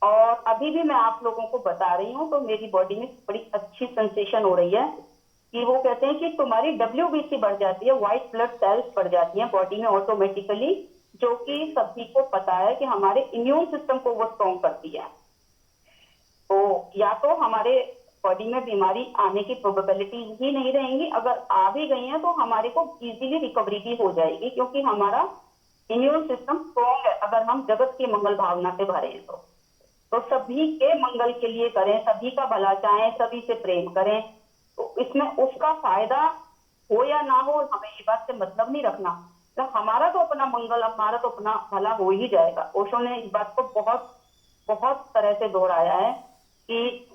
और अभी भी मैं आप लोगों को बता रही हूँ तो मेरी बॉडी में बड़ी अच्छी सेंसेशन हो रही है कि वो कहते हैं कि तुम्हारी WBC बढ़ जाती है, व्हाइट ब्लड सेल्स बढ़ जाती हैं बॉडी में ऑटोमेटिकली, जो कि सभी को पता है कि हमारे इम्यून सिस्टम को वो स्ट्रॉन्ग करती है। तो या तो हमारे बॉडी में बीमारी आने की प्रोबेबिलिटी ही नहीं रहेंगी, अगर आ भी गई है तो हमारे को इजीली रिकवरी भी हो जाएगी, क्योंकि हमारा इम्यून सिस्टम स्ट्रॉन्ग है अगर हम जगत की मंगल भावना से भरे हैं तो सभी के मंगल के लिए करें, सभी का भला चाहें, सभी से प्रेम करें। तो इसमें उसका फायदा हो या ना हो हमें ये बात से मतलब नहीं रखना, तो हमारा तो अपना मंगल, हमारा तो अपना भला हो ही जाएगा। ओशो ने इस बात को बहुत बहुत तरह से दोहराया है कि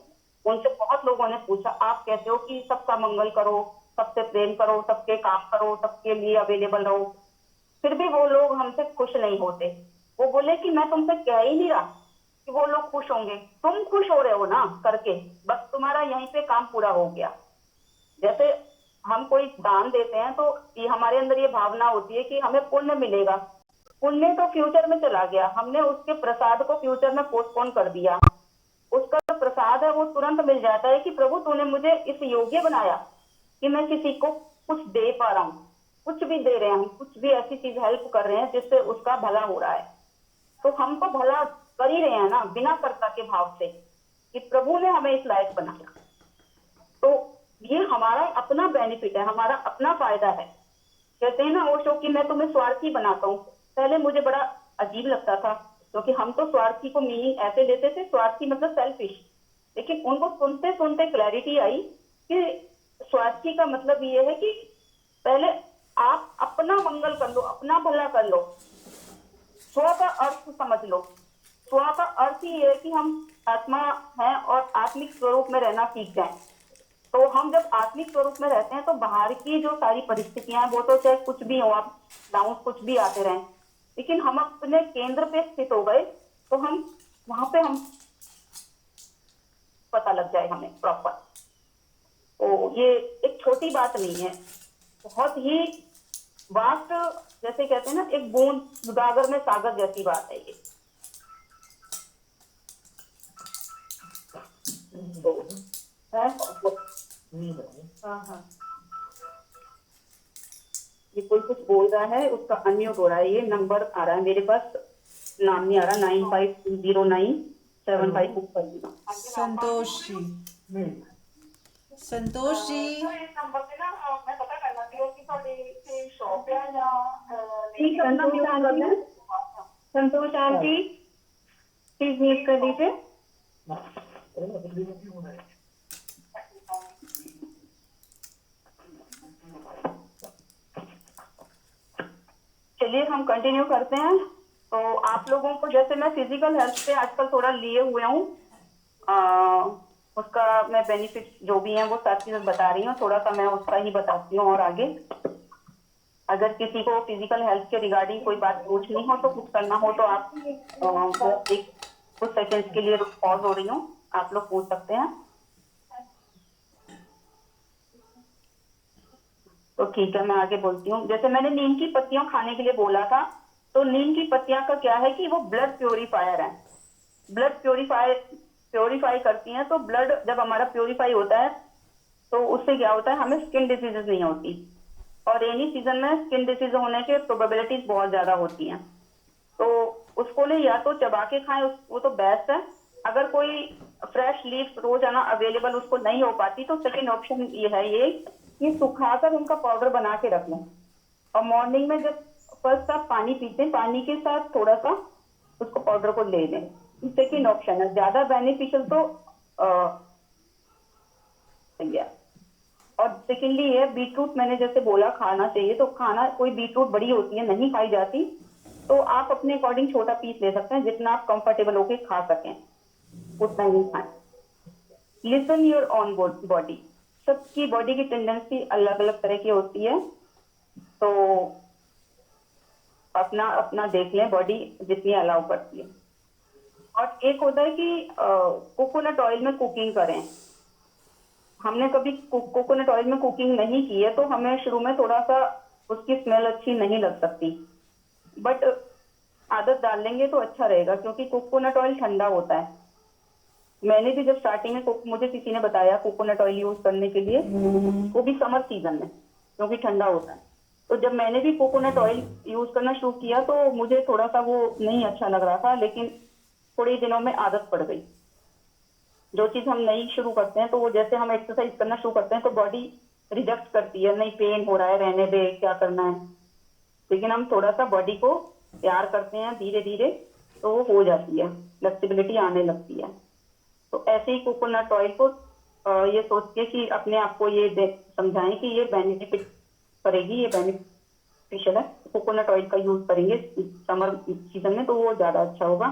उनसे बहुत लोगों ने पूछा आप कहते हो कि सबका मंगल करो, सबसे प्रेम करो, सबके काम करो, सबके लिए अवेलेबल रहो, फिर भी वो लोग हमसे खुश नहीं होते। वो बोले कि मैं तुमसे कह ही नहीं रहा कि वो लोग खुश होंगे, तुम खुश हो रहे हो ना करके, बस तुम्हारा यहीं पे काम पूरा हो गया। जैसे हम कोई दान देते हैं तो ये हमारे अंदर ये भावना होती है कि हमें पुण्य मिलेगा, पुण्य तो फ्यूचर में चला गया, हमने उसके प्रसाद को फ्यूचर में पोस्टपोन कर दिया। उसका जो प्रसाद है वो तुरंत मिल जाता है कि प्रभु तूने मुझे इस योग्य बनाया कि मैं किसी को कुछ दे पा रहा हूँ, कुछ भी दे रहे हैं हम, कुछ भी ऐसी चीज हेल्प कर रहे हैं जिससे उसका भला हो रहा है, तो हम तो भला कर ही रहे हैं ना बिना कर्ता के भाव से कि प्रभु ने हमें इस लायक बनाया। तो ये हमारा अपना बेनिफिट है, हमारा अपना फायदा है। कहते हैं ना ओशो कि मैं तुम्हें स्वार्थी बनाता हूँ, पहले मुझे बड़ा अजीब लगता था क्योंकि हम तो स्वार्थी को मीनिंग ऐसे लेते थे, स्वार्थी मतलब सेल्फिश, लेकिन उनको सुनते सुनते क्लैरिटी आई कि स्वार्थी का मतलब ये है कि पहले आप अपना मंगल कर लो, अपना भला कर लो, स्व का अर्थ समझ लो। स्व का अर्थ ही है कि हम आत्मा है और आत्मिक स्वरूप में रहना सीख जाएं। तो हम जब आत्मिक स्वरूप में रहते हैं तो बाहर की जो सारी परिस्थितियां हैं वो तो चाहे कुछ भी हो, आप डाउन कुछ भी आते रहें, लेकिन हम अपने केंद्र पे स्थित हो गए तो हम वहां पे हम पता लग जाए हमें प्रॉपर। तो ये एक छोटी बात नहीं है, बहुत ही वास्ट, जैसे कहते हैं ना एक बूंद गागर में सागर जैसी बात है ये। हाँ, ये कोई कुछ बोल रहा है उसका अनम्यूट हो रहा है, ये नंबर आ रहा है मेरे पास, नाम नहीं आ रहा, 95209756। संतोष जी, संतोष जी, इस नंबर पे ना मैं पता करना थी कि थोड़ी शॉप है या संतोष आंटी प्लीज म्यूट कर दीजिए। चलिए हम कंटिन्यू करते हैं। तो आप लोगों को, जैसे मैं फिजिकल हेल्थ पे आजकल थोड़ा लिए हुए हूँ, उसका मैं बेनिफिट जो भी है वो सारी चीजें बता रही हूँ, थोड़ा सा मैं उसका ही बताती हूँ। और आगे अगर किसी को फिजिकल हेल्थ के रिगार्डिंग कोई बात पूछनी हो तो कुछ करना हो तो आप एक कुछ सेकंड्स के लिए पॉज हो रही हूँ, आप लोग पूछ सकते हैं। तो ठीक है मैं आगे बोलती हूँ। जैसे मैंने नीम की पत्तियां खाने के लिए बोला था, तो नीम की पत्तियां का क्या है कि वो ब्लड प्योरीफायर है, ब्लड प्योरीफाई करती हैं। तो ब्लड जब हमारा प्योरीफाई होता है तो उससे क्या होता है, हमें स्किन डिजीजेज नहीं होती, और रेनी सीजन में स्किन डिजीज होने के प्रोबेबिलिटीज बहुत ज्यादा होती हैं। तो उसको ले या तो चबा के खाएं, वो तो बेस्ट है। अगर कोई फ्रेश लीव्स रोजाना अवेलेबल उसको नहीं हो पाती तो सेकेंड ऑप्शन ये है ये सुखाकर उनका पाउडर बना के रख लें, और मॉर्निंग में जब फर्स्ट आप पानी पीते हैं पानी के साथ थोड़ा सा उसको पाउडर को ले लें। सेकेंड ऑप्शन है, ज्यादा बेनिफिशियल तो और सेकेंडली ये बीटरूट, मैंने जैसे बोला खाना चाहिए, तो खाना कोई बीटरूट बड़ी होती है नहीं खाई जाती, तो आप अपने अकॉर्डिंग छोटा पीस ले सकते हैं, जितना आप कंफर्टेबल होके खा सकें उतना ही खाएं। लिसन योर ऑन बॉडी, सबकी बॉडी की टेंडेंसी अलग अलग तरह की होती है, तो अपना अपना देख लें बॉडी जितनी अलाउ करती है। और एक होता है कि कोकोनट ऑयल में कुकिंग करें। हमने कभी कोकोनट ऑयल में कुकिंग नहीं की है तो हमें शुरू में थोड़ा सा उसकी स्मेल अच्छी नहीं लग सकती, बट आदत डाल लेंगे तो अच्छा रहेगा, क्योंकि कोकोनट ऑयल ठंडा होता है मैंने भी जब स्टार्टिंग में मुझे किसी ने बताया कोकोनट ऑयल यूज करने के लिए, वो भी समर सीजन में, क्योंकि ठंडा होता है। तो जब मैंने भी कोकोनट ऑयल यूज करना शुरू किया तो मुझे थोड़ा सा वो नहीं अच्छा लग रहा था, लेकिन थोड़े ही दिनों में आदत पड़ गई। जो चीज हम नई शुरू करते हैं तो वो, जैसे हम एक्सरसाइज करना शुरू करते हैं तो बॉडी रिजेक्ट करती है, नहीं पेन हो रहा है, रहने दे, क्या करना है। लेकिन हम थोड़ा सा बॉडी को प्यार करते हैं धीरे धीरे, तो वो हो जाती है, फ्लेक्सिबिलिटी आने लगती है। तो ऐसे ही कोकोनट ऑयल को ये सोच के कि अपने आप को ये समझाएं कि ये बेनिफिट करेगी, ये बेनिफिशियल है, कोकोनट ऑयल का यूज करेंगे समर सीजन में तो वो ज्यादा अच्छा होगा।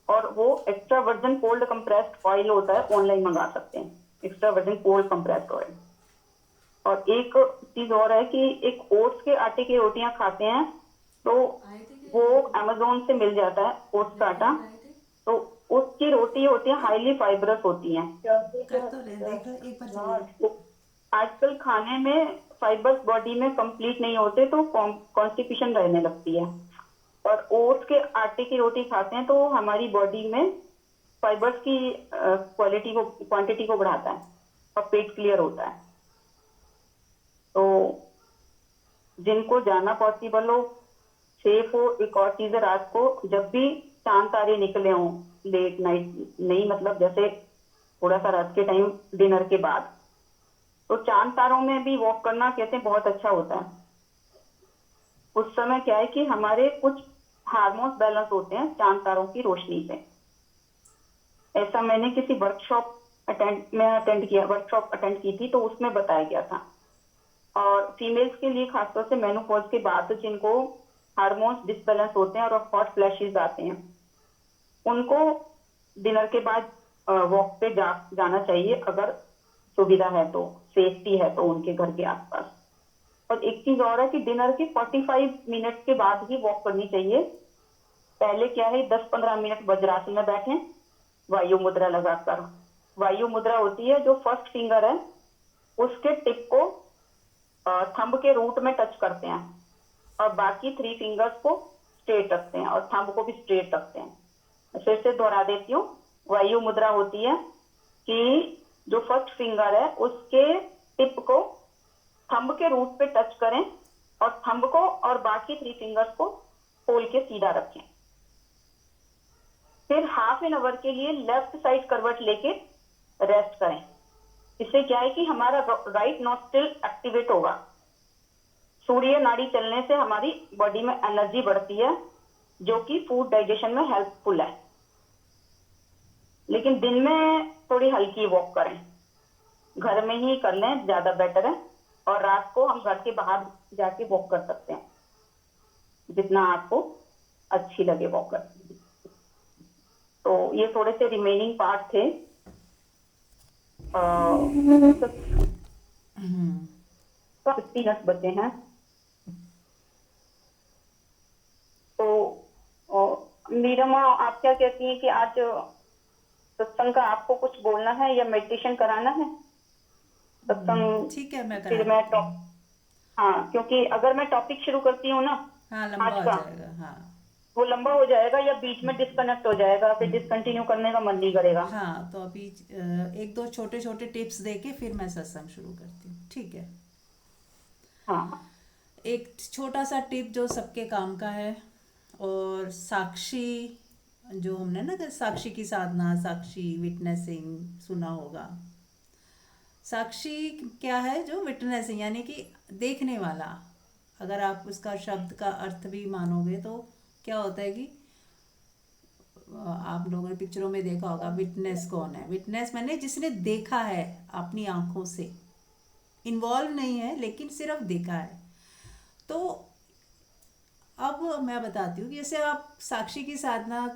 और वो extra virgin cold compressed oil होता है, ऑनलाइन मंगा सकते हैं, extra virgin cold compressed oil. और एक चीज और है कि एक ओट्स के आटे की रोटियां खाते हैं तो वो अमेजोन से मिल जाता है ओट्स का आटा, तो उसकी रोटी होती है हाईली फाइबरस होती है। कर तो रहे, देखो एक बार चलिए। आजकल खाने में फाइबर्स बॉडी में कंप्लीट नहीं होते तो कॉन्स्टिपेशन रहने लगती है। और ओट्स के आटे की रोटी खाते हैं तो हमारी बॉडी में फाइबर्स की क्वांटिटी को बढ़ाता है और पेट क्लियर होता है। तो जिनको जाना पॉसिबल हो, सेफ हो, एक और चीज है, रात को जब भी चांद तारे निकले हों, लेट नाइट नहीं, मतलब जैसे थोड़ा सा रात के टाइम डिनर के बाद, तो चांद तारों में भी वॉक करना कहते हैं बहुत अच्छा होता है। उस समय क्या है कि हमारे कुछ हार्मोन्स बैलेंस होते हैं चांद तारों की रोशनी से। ऐसा मैंने किसी वर्कशॉप अटेंड की थी तो उसमें बताया गया था। और फीमेल्स के लिए खासतौर से मेनोपॉज के बाद जिनको हार्मोन्स डिसबैलेंस होते हैं और हॉट फ्लैशेस आते हैं, उनको डिनर के बाद वॉक पे जाना चाहिए, अगर सुविधा है तो, सेफ्टी है तो उनके घर के आसपास। और एक चीज और है कि डिनर के 45 मिनट के बाद ही वॉक करनी चाहिए। पहले क्या है, 10-15 मिनट वज्रासन में बैठे, वायु मुद्रा लगाकर। वायु मुद्रा होती है जो फर्स्ट फिंगर है उसके टिप को थंब के रूट में टच करते हैं और बाकी 3 फिंगर्स को स्ट्रेट रखते हैं और थंब को भी स्ट्रेट रखते हैं। फिर से दोहरा देती हूँ, वायु मुद्रा होती है कि जो फर्स्ट फिंगर है उसके टिप को थंब के रूट पे टच करें और थंब को और बाकी 3 फिंगर्स को खोल के सीधा रखें। फिर हाफ एन आवर के लिए लेफ्ट साइड करवट लेके रेस्ट करें। इससे क्या है कि हमारा राइट नॉस्ट्रिल एक्टिवेट होगा। सूर्य नाड़ी चलने से हमारी बॉडी में एनर्जी बढ़ती है जो कि फूड डाइजेशन में हेल्पफुल है। लेकिन दिन में थोड़ी हल्की वॉक करें, घर में ही कर लें, ज्यादा बेटर है। और रात को हम घर के बाहर जाके वॉक कर सकते हैं, जितना आपको अच्छी लगे वॉक करने। तो ये थोड़े से रिमेनिंग पार्ट थे। 50 मिनट बचे हैं। तो नीरमा, आप क्या कहती हैं कि आज सत्संग का आपको कुछ बोलना है या मेडिटेशन कराना है? सत्संग ठीक है, मैं फिर करा मैं देती हूँ। हाँ, क्योंकि अगर मैं टॉपिक शुरू करती हूँ ना हाँ, लंबा आज हो का, जाएगा। हाँ वो लंबा हो जाएगा या बीच में डिस्कनेक्ट हो जाएगा, फिर डिसकंटिन्यू करने का मन नहीं करेगा। हाँ, तो अभी एक दो छोटे छोटे टिप्स देके फिर मैं सत्संग शुरू करती हूँ, ठीक है। हाँ एक छोटा सा टिप जो सबके काम का है, और साक्षी, जो हमने ना साक्षी की साधना, साक्षी विटनेसिंग सुना होगा। साक्षी क्या है, जो विटनेसिंग यानी कि देखने वाला। अगर आप उसका शब्द का अर्थ भी मानोगे तो क्या होता है कि आप लोगों ने पिक्चरों में देखा होगा, विटनेस कौन है? विटनेस मैंने जिसने देखा है अपनी आंखों से, इन्वॉल्व नहीं है लेकिन सिर्फ देखा है। तो अब मैं बताती हूँ कि जैसे आप साक्षी की साधना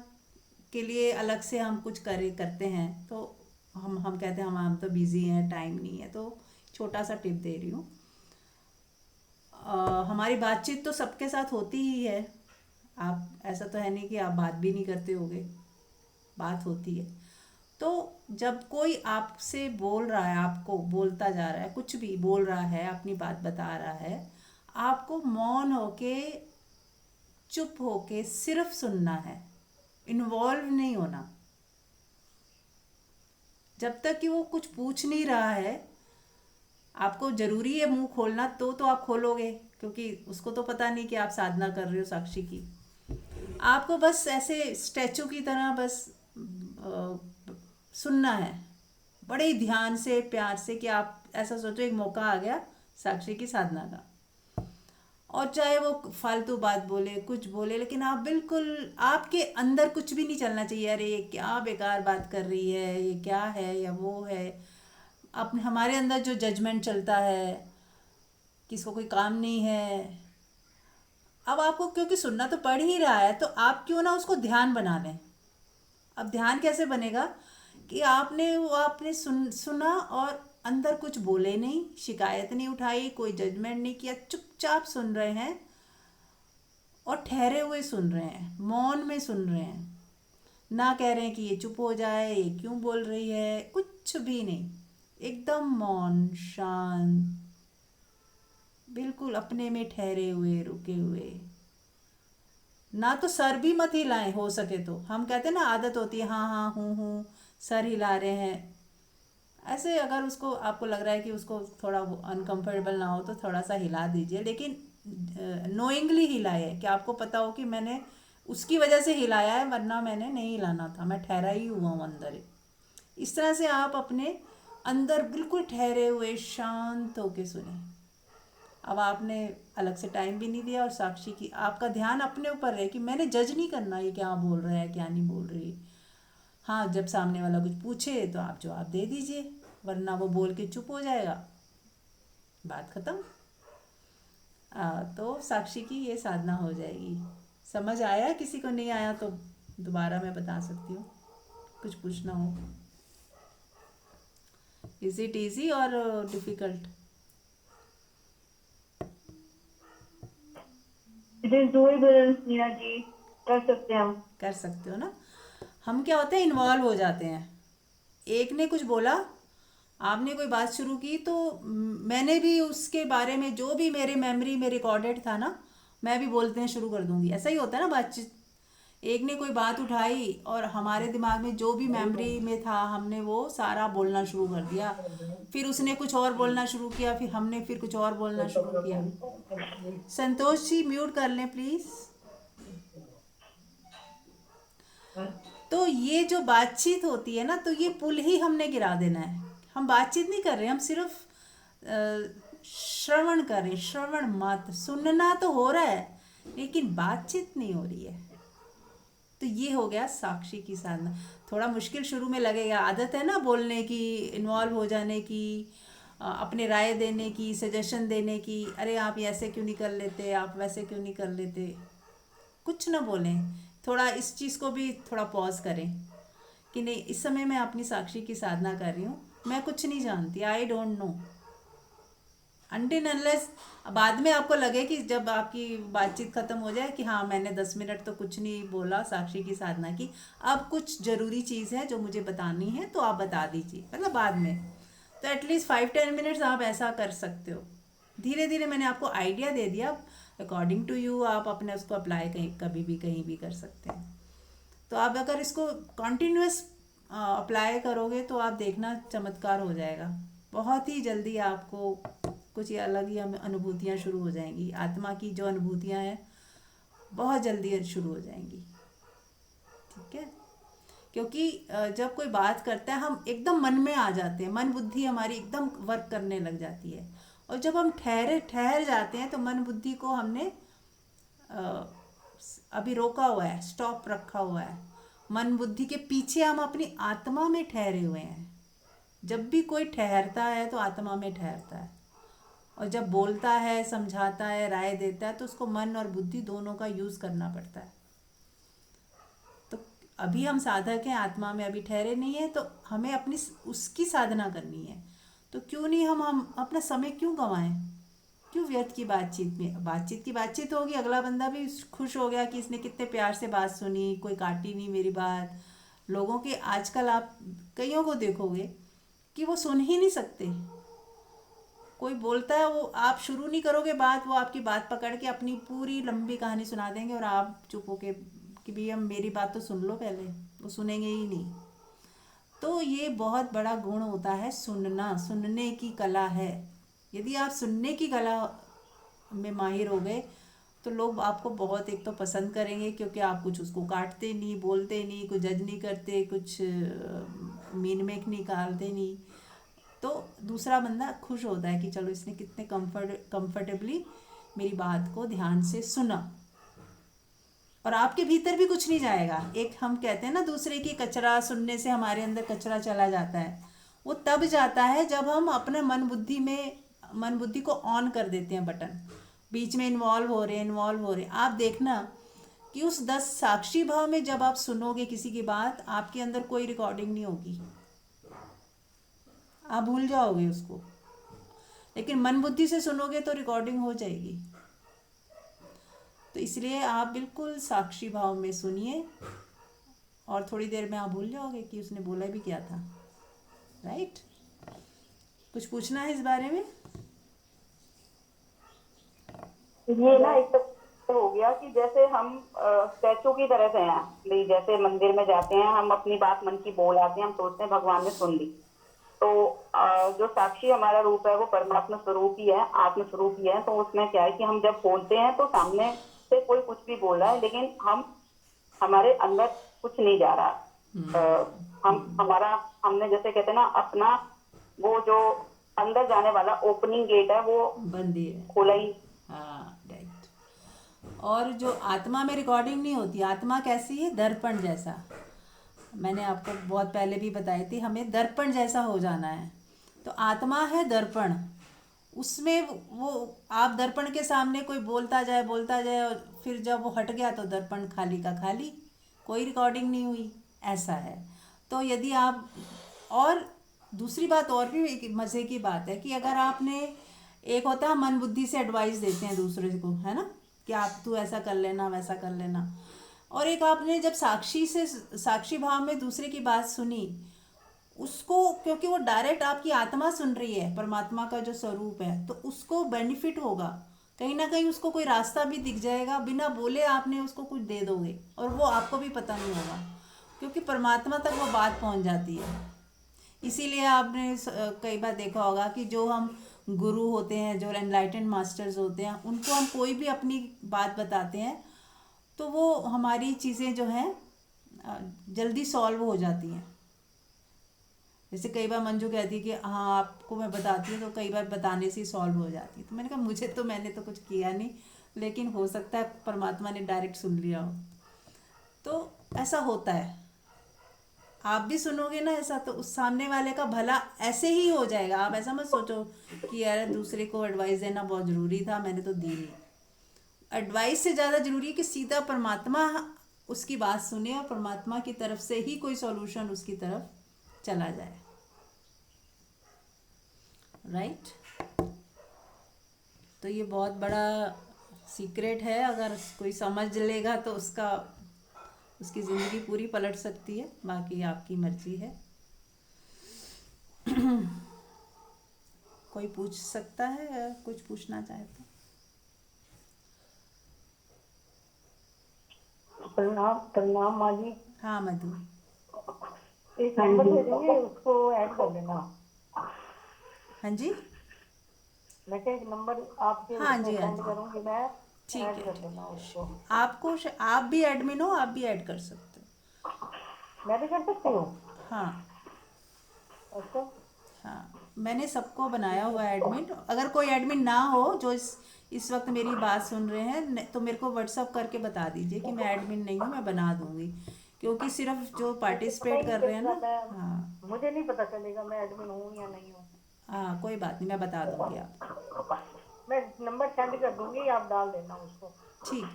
के लिए अलग से हम कुछ करते हैं, तो हम कहते हैं हम तो बिजी हैं, टाइम नहीं है। तो छोटा सा टिप दे रही हूँ। हमारी बातचीत तो सबके साथ होती ही है, आप ऐसा तो है नहीं कि आप बात भी नहीं करते होगे, बात होती है। तो जब कोई आपसे बोल रहा है, आपको बोलता जा रहा है, कुछ भी बोल रहा है, अपनी बात बता रहा है, आपको मौन होके, चुप होके सिर्फ सुनना है, इन्वॉल्व नहीं होना। जब तक कि वो कुछ पूछ नहीं रहा है, आपको जरूरी है मुंह खोलना, तो आप खोलोगे, क्योंकि उसको तो पता नहीं कि आप साधना कर रहे हो साक्षी की। आपको बस ऐसे स्टैचू की तरह बस सुनना है, बड़े ही ध्यान से, प्यार से, कि आप ऐसा सोचो एक मौका आ गया साक्षी की साधना का। और चाहे वो फालतू बात बोले, कुछ बोले, लेकिन आप बिल्कुल, आपके अंदर कुछ भी नहीं चलना चाहिए, अरे ये क्या बेकार बात कर रही है, ये क्या है या वो है। अपने हमारे अंदर जो जजमेंट चलता है कि इसको कोई काम नहीं है, अब आपको क्योंकि सुनना तो पड़ ही रहा है, तो आप क्यों ना उसको ध्यान बना लें। अब ध्यान कैसे बनेगा कि आपने सुना और अंदर कुछ बोले नहीं, शिकायत नहीं उठाई, कोई जजमेंट नहीं किया, चुपचाप सुन रहे हैं और ठहरे हुए सुन रहे हैं, मौन में सुन रहे हैं, ना कह रहे हैं कि ये चुप हो जाए, ये क्यों बोल रही है, कुछ भी नहीं, एकदम मौन, शांत, बिल्कुल अपने में ठहरे हुए, रुके हुए। ना तो सर भी मत हिलाएं, हो सके तो। हम कहते हैं ना, आदत होती है हाँ हाँ हूँ, सर हिला रहे हैं, ऐसे अगर उसको, आपको लग रहा है कि उसको थोड़ा अनकंफर्टेबल ना हो तो थोड़ा सा हिला दीजिए, लेकिन नोइंगली हिलाए, कि आपको पता हो कि मैंने उसकी वजह से हिलाया है, वरना मैंने नहीं हिलाना था, मैं ठहरा ही हुआ हूँ अंदर। इस तरह से आप अपने अंदर बिल्कुल ठहरे हुए शांत होके सुने। अब आपने अलग से टाइम भी नहीं दिया, और साक्षी की, आपका ध्यान अपने ऊपर रहे कि मैंने जज नहीं करना ये क्या बोल रहा है, क्या नहीं बोल रही। हाँ, जब सामने वाला कुछ पूछे तो आप जवाब दे दीजिए, वरना वो बोल के चुप हो जाएगा, बात खत्म। तो साक्षी की ये साधना हो जाएगी। समझ आया? किसी को नहीं आया तो दोबारा मैं बता सकती हूँ, कुछ पूछना हो। Is it easy or difficult? It is doable Meena ji, कर सकते हैं हम। कर सकते हो ना। हम क्या होते हैं, इन्वॉल्व हो जाते हैं। एक ने कुछ बोला, आपने कोई बात शुरू की, तो मैंने भी उसके बारे में जो भी मेरे मेमोरी में रिकॉर्डेड था ना, मैं भी बोलते हैं शुरू कर दूंगी। ऐसा ही होता है ना बातचीत। एक ने कोई बात उठाई और हमारे दिमाग में जो भी मेमोरी में था, हमने वो सारा बोलना शुरू कर दिया। फिर उसने कुछ और बोलना शुरू किया, फिर हमने फिर कुछ और बोलना शुरू किया। संतोष जी, म्यूट कर लें प्लीज़। तो ये जो बातचीत होती है ना, तो ये पुल ही हमने गिरा देना है। हम बातचीत नहीं कर रहे, हम सिर्फ श्रवण कर रहे, श्रवण मात्र। सुनना तो हो रहा है, लेकिन बातचीत नहीं हो रही है। तो ये हो गया साक्षी की साधना। थोड़ा मुश्किल शुरू में लगेगा, आदत है ना बोलने की, इन्वॉल्व हो जाने की, अपने राय देने की, सजेशन देने की, अरे आप ऐसे क्यों नहीं कर लेते, आप वैसे क्यों नहीं कर लेते। कुछ ना बोलें, थोड़ा इस चीज़ को भी थोड़ा पॉज करें कि नहीं, इस समय मैं अपनी साक्षी की साधना कर रही हूँ, मैं कुछ नहीं जानती, I don't know. Until unless बाद में आपको लगे कि जब आपकी बातचीत ख़त्म हो जाए कि हाँ मैंने 10 मिनट तो कुछ नहीं बोला, साक्षी की साधना की, अब कुछ ज़रूरी चीज़ है जो मुझे बतानी है, तो आप बता दीजिए, मतलब बाद में। तो एटलीस्ट 5-10 मिनट्स आप ऐसा कर सकते हो। धीरे धीरे मैंने आपको आइडिया दे दिया, अकॉर्डिंग टू यू आप अपने उसको अप्लाई कभी भी कहीं भी कर सकते हैं। तो आप अगर इसको कॉन्टिन्यूस अप्लाई करोगे तो आप देखना चमत्कार हो जाएगा। बहुत ही जल्दी आपको कुछ ये अलग ही अनुभूतियाँ शुरू हो जाएंगी। आत्मा की जो अनुभूतियाँ हैं बहुत जल्दी शुरू हो जाएंगी। ठीक है, क्योंकि जब कोई बात करता है हम एकदम मन में आ जाते हैं, मन बुद्धि हमारी एकदम वर्क करने लग जाती है। और जब हम ठहर जाते हैं तो मन बुद्धि को हमने अभी रोका हुआ है, स्टॉप रखा हुआ है। मन बुद्धि के पीछे हम अपनी आत्मा में ठहरे हुए हैं। जब भी कोई ठहरता है तो आत्मा में ठहरता है, और जब बोलता है, समझाता है, राय देता है, तो उसको मन और बुद्धि दोनों का यूज़ करना पड़ता है। तो अभी हम साधक हैं, आत्मा में अभी ठहरे नहीं है, तो हमें अपनी उसकी साधना करनी है। तो क्यों नहीं हम अपना समय क्यों गंवाएं, क्यों व्यर्थ की बातचीत की बातचीत होगी, अगला बंदा भी खुश हो गया कि इसने कितने प्यार से बात सुनी, कोई काटी नहीं मेरी बात। लोगों के आजकल आप कईयों को देखोगे कि वो सुन ही नहीं सकते। कोई बोलता है, वो आप शुरू नहीं करोगे बात, वो आपकी बात पकड़ के अपनी पूरी लंबी कहानी सुना देंगे, और आप चुप होके कि भैया मेरी बात तो सुन लो पहले, वो सुनेंगे ही नहीं। तो ये बहुत बड़ा गुण होता है सुनना, सुनने की कला है। यदि आप सुनने की कला में माहिर हो गए तो लोग आपको बहुत एक तो पसंद करेंगे, क्योंकि आप कुछ उसको काटते नहीं, बोलते नहीं, कुछ जज नहीं करते, कुछ मीन मेक निकालते नहीं। तो दूसरा बंदा खुश होता है कि चलो इसने कितने कंफर्टेबली मेरी बात को ध्यान से सुना, और आपके भीतर भी कुछ नहीं जाएगा। एक हम कहते हैं ना दूसरे की कचरा सुनने से हमारे अंदर कचरा चला जाता है, वो तब जाता है जब हम अपने मन बुद्धि को ऑन कर देते हैं बटन, बीच में इन्वॉल्व हो रहे हैं। आप देखना कि उस 10 साक्षी भाव में जब आप सुनोगे किसी की बात, आपके अंदर कोई रिकॉर्डिंग नहीं होगी, आप भूल जाओगे उसको। लेकिन मन बुद्धि से सुनोगे तो रिकॉर्डिंग हो जाएगी। तो इसलिए आप बिल्कुल साक्षी भाव में सुनिए, और थोड़ी देर में आप भूल जाओगे कि उसने बोला भी क्या था। राइट? कुछ पूछना है इस बारे में? ये ना एक तो हो गया कि जैसे हम स्टैचू की तरह से हैं भाई, जैसे मंदिर में जाते हैं, हम अपनी बात मन की बोल आते हैं, हम सोचते हैं भगवान ने सुन ली। तो जो साक्षी हमारा रूप है वो परमात्मा स्वरूप ही है, आत्म स्वरूप ही है। तो उसमें क्या है कि हम जब बोलते हैं तो सामने से कोई कुछ भी बोल रहा है, लेकिन हमारे अंदर कुछ नहीं जा रहा। हमने जैसे कहते हैं ना, अपना वो जो अंदर जाने वाला ओपनिंग गेट है वो बंद ही है, खोला ही। हाँ, राइट। और जो आत्मा में रिकॉर्डिंग नहीं होती, आत्मा कैसी है? दर्पण जैसा। मैंने आपको बहुत पहले भी बताई थी, हमें दर्पण जैसा हो जाना है। तो आत्मा है दर्पण, उसमें वो आप दर्पण के सामने कोई बोलता जाए और फिर जब वो हट गया तो दर्पण खाली का खाली, कोई रिकॉर्डिंग नहीं हुई, ऐसा है। तो यदि आप, और दूसरी बात और भी एक मज़े की बात है कि अगर आपने, एक होता है मन बुद्धि से एडवाइस देते हैं दूसरे को, है ना, कि आप तू ऐसा कर लेना, वैसा कर लेना। और एक आपने जब साक्षी भाव में दूसरे की बात सुनी, उसको, क्योंकि वो डायरेक्ट आपकी आत्मा सुन रही है, परमात्मा का जो स्वरूप है, तो उसको बेनिफिट होगा, कहीं ना कहीं उसको कोई रास्ता भी दिख जाएगा, बिना बोले आपने उसको कुछ दे दोगे और वो आपको भी पता नहीं होगा, क्योंकि परमात्मा तक वो बात पहुंच जाती है। इसीलिए आपने कई बार देखा होगा कि जो हम गुरु होते हैं, जो एनलाइटेंड मास्टर्स होते हैं, उनको हम कोई भी अपनी बात बताते हैं तो वो हमारी चीज़ें जो हैं जल्दी सॉल्व हो जाती हैं। जैसे कई बार मंजू कहती है कि हाँ आपको मैं बताती हूँ, तो कई बार बताने से ही सॉल्व हो जाती है। तो मैंने कहा मैंने तो कुछ किया नहीं, लेकिन हो सकता है परमात्मा ने डायरेक्ट सुन लिया हो। तो ऐसा होता है, आप भी सुनोगे ना ऐसा, तो उस सामने वाले का भला ऐसे ही हो जाएगा। आप ऐसा मत सोचो कि यार दूसरे को एडवाइस देना बहुत ज़रूरी था, मैंने तो दी नहीं। एडवाइस से ज़्यादा ज़रूरी है कि सीधा परमात्मा उसकी बात सुने और परमात्मा की तरफ से ही कोई सॉल्यूशन उसकी तरफ चला जाए। राइट? तो ये बहुत बड़ा सीक्रेट है, अगर कोई समझ लेगा तो उसकी ज़िंदगी पूरी पलट सकती है। बाकी आपकी मर्जी है। कोई पूछ सकता है, कुछ पूछना चाहे तो। प्रणाम माँ जी। हाँ मधु, एक नंबर दे देंगे, उसको ऐड कर लेना। हाँ जी, मैं एक नंबर आपके हाँ जी, हाँ सेंड जी, करूंगी, मैं ठीक ऐड है, कर ठीक। देना उसको। आप भी एडमिन हो, आप भी ऐड कर सकते हो। मैं भी कर सकती हूँ? हाँ अच्छा, हाँ, मैंने सबको बनाया हुआ है एडमिन। अगर कोई एडमिन ना हो जो इस वक्त मेरी बात सुन रहे हैं, तो मेरे को व्हाट्सअप करके बता दीजिए कि मैं एडमिन नहीं हूँ, मैं बना दूँगी। क्योंकि सिर्फ जो पता ही पार्टिसिपेट नहीं कर रहे हैं ना, चलेगा, हाँ मुझे नहीं पता चलेगा मैं एडमिन हूँ या नहीं हूँ। हाँ, कोई बात नहीं, मैं बता दूँगी आपको। मैं नंबर सेंड कर दूंगी, आप डाल देना उसको। ठीक।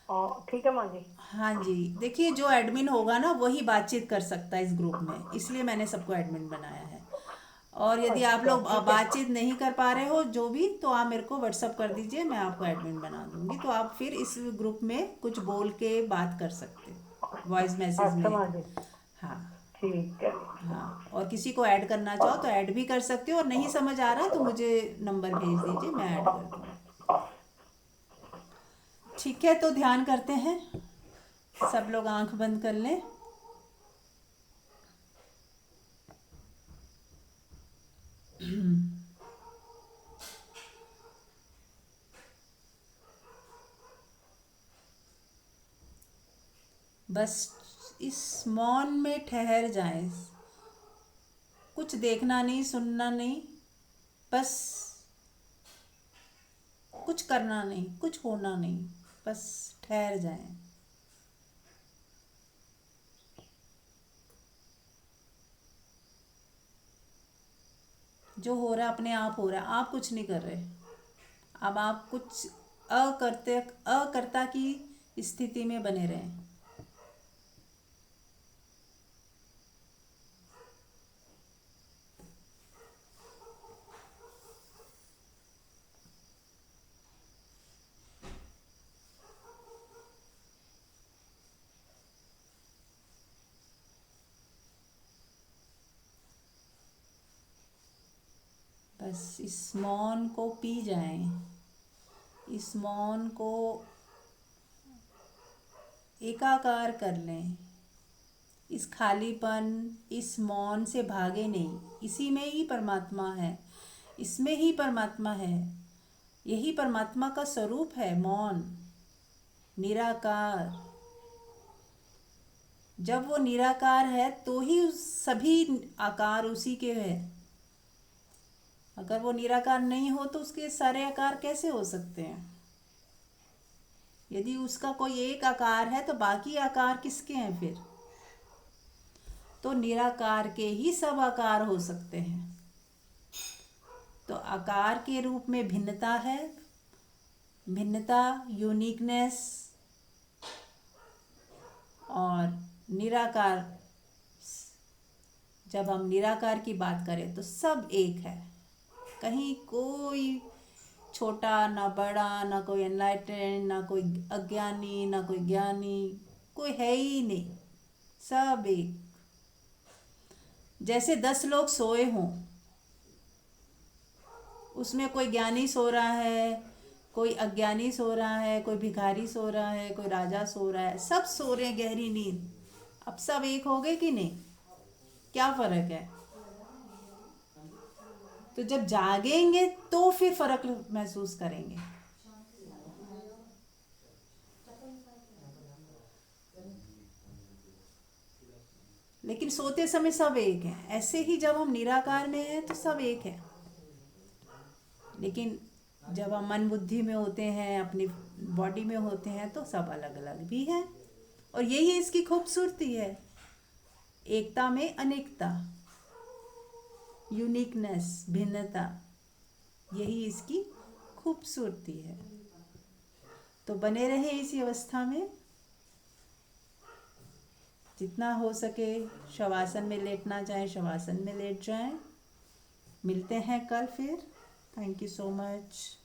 और ठीक है माँ जी। हाँ जी, देखिए जो एडमिन होगा ना वही बातचीत कर सकता है इस ग्रुप में, इसलिए मैंने सबको एडमिन बनाया है। और यदि आप अच्छा लोग ठीक है। बातचीत नहीं कर पा रहे हो जो भी, तो आप मेरे को व्हाट्सअप कर दीजिए, मैं आपको एडमिन बना दूंगी। तो आप फिर इस ग्रुप में कुछ बोल के बात कर सकते हो, वॉइस मैसेज अच्छा माँ में। जी, हाँ ठीक है। हाँ, और किसी को ऐड करना चाहो तो ऐड भी कर सकते हो, और नहीं समझ आ रहा है तो मुझे नंबर भेज दीजिए, मैं ऐड कर दूँगी। ठीक है, तो ध्यान करते हैं, सब लोग आंख बंद कर लें। बस इस मौन में ठहर जाएं, कुछ देखना नहीं, सुनना नहीं, बस कुछ करना नहीं, कुछ होना नहीं, बस ठहर जाएं। जो हो रहा है अपने आप हो रहा है, आप कुछ नहीं कर रहे। अब आप कुछ अकर्ता की स्थिति में बने रहें। बस इस मौन को पी जाएं, इस मौन को एकाकार कर लें। इस खालीपन, इस मौन से भागे नहीं, इसी में ही परमात्मा है, इसमें ही परमात्मा है। यही परमात्मा का स्वरूप है, मौन, निराकार। जब वो निराकार है तो ही सभी आकार उसी के हैं। अगर वो निराकार नहीं हो तो उसके सारे आकार कैसे हो सकते हैं? यदि उसका कोई एक आकार है तो बाकी आकार किसके हैं फिर? तो निराकार के ही सब आकार हो सकते हैं। तो आकार के रूप में भिन्नता है, भिन्नता, यूनिकनेस, और निराकार। जब हम निराकार की बात करें तो सब एक है, कहीं कोई छोटा ना बड़ा, ना कोई एनलाइटेंड, ना कोई अज्ञानी, ना कोई ज्ञानी, कोई है ही नहीं, सब एक। जैसे 10 लोग सोए हों, उसमें कोई ज्ञानी सो रहा है, कोई अज्ञानी सो रहा है, कोई भिखारी सो रहा है, कोई राजा सो रहा है, सब सो रहे हैं गहरी नींद। अब सब एक हो गए कि नहीं? क्या फर्क है? तो जब जागेंगे तो फिर फर्क महसूस करेंगे। लेकिन सोते समय सब एक है। ऐसे ही जब हम निराकार में हैं तो सब एक है। लेकिन जब हम मन बुद्धि में होते हैं, अपनी बॉडी में होते हैं, तो सब अलग अलग भी हैं। और यही इसकी खूबसूरती है, एकता में अनेकता, यूनिकनेस, भिन्नता, यही इसकी खूबसूरती है। तो बने रहे इसी अवस्था में, जितना हो सके। शवासन में लेटना चाहे शवासन में लेट जाएं। मिलते हैं कल फिर। Thank you so much.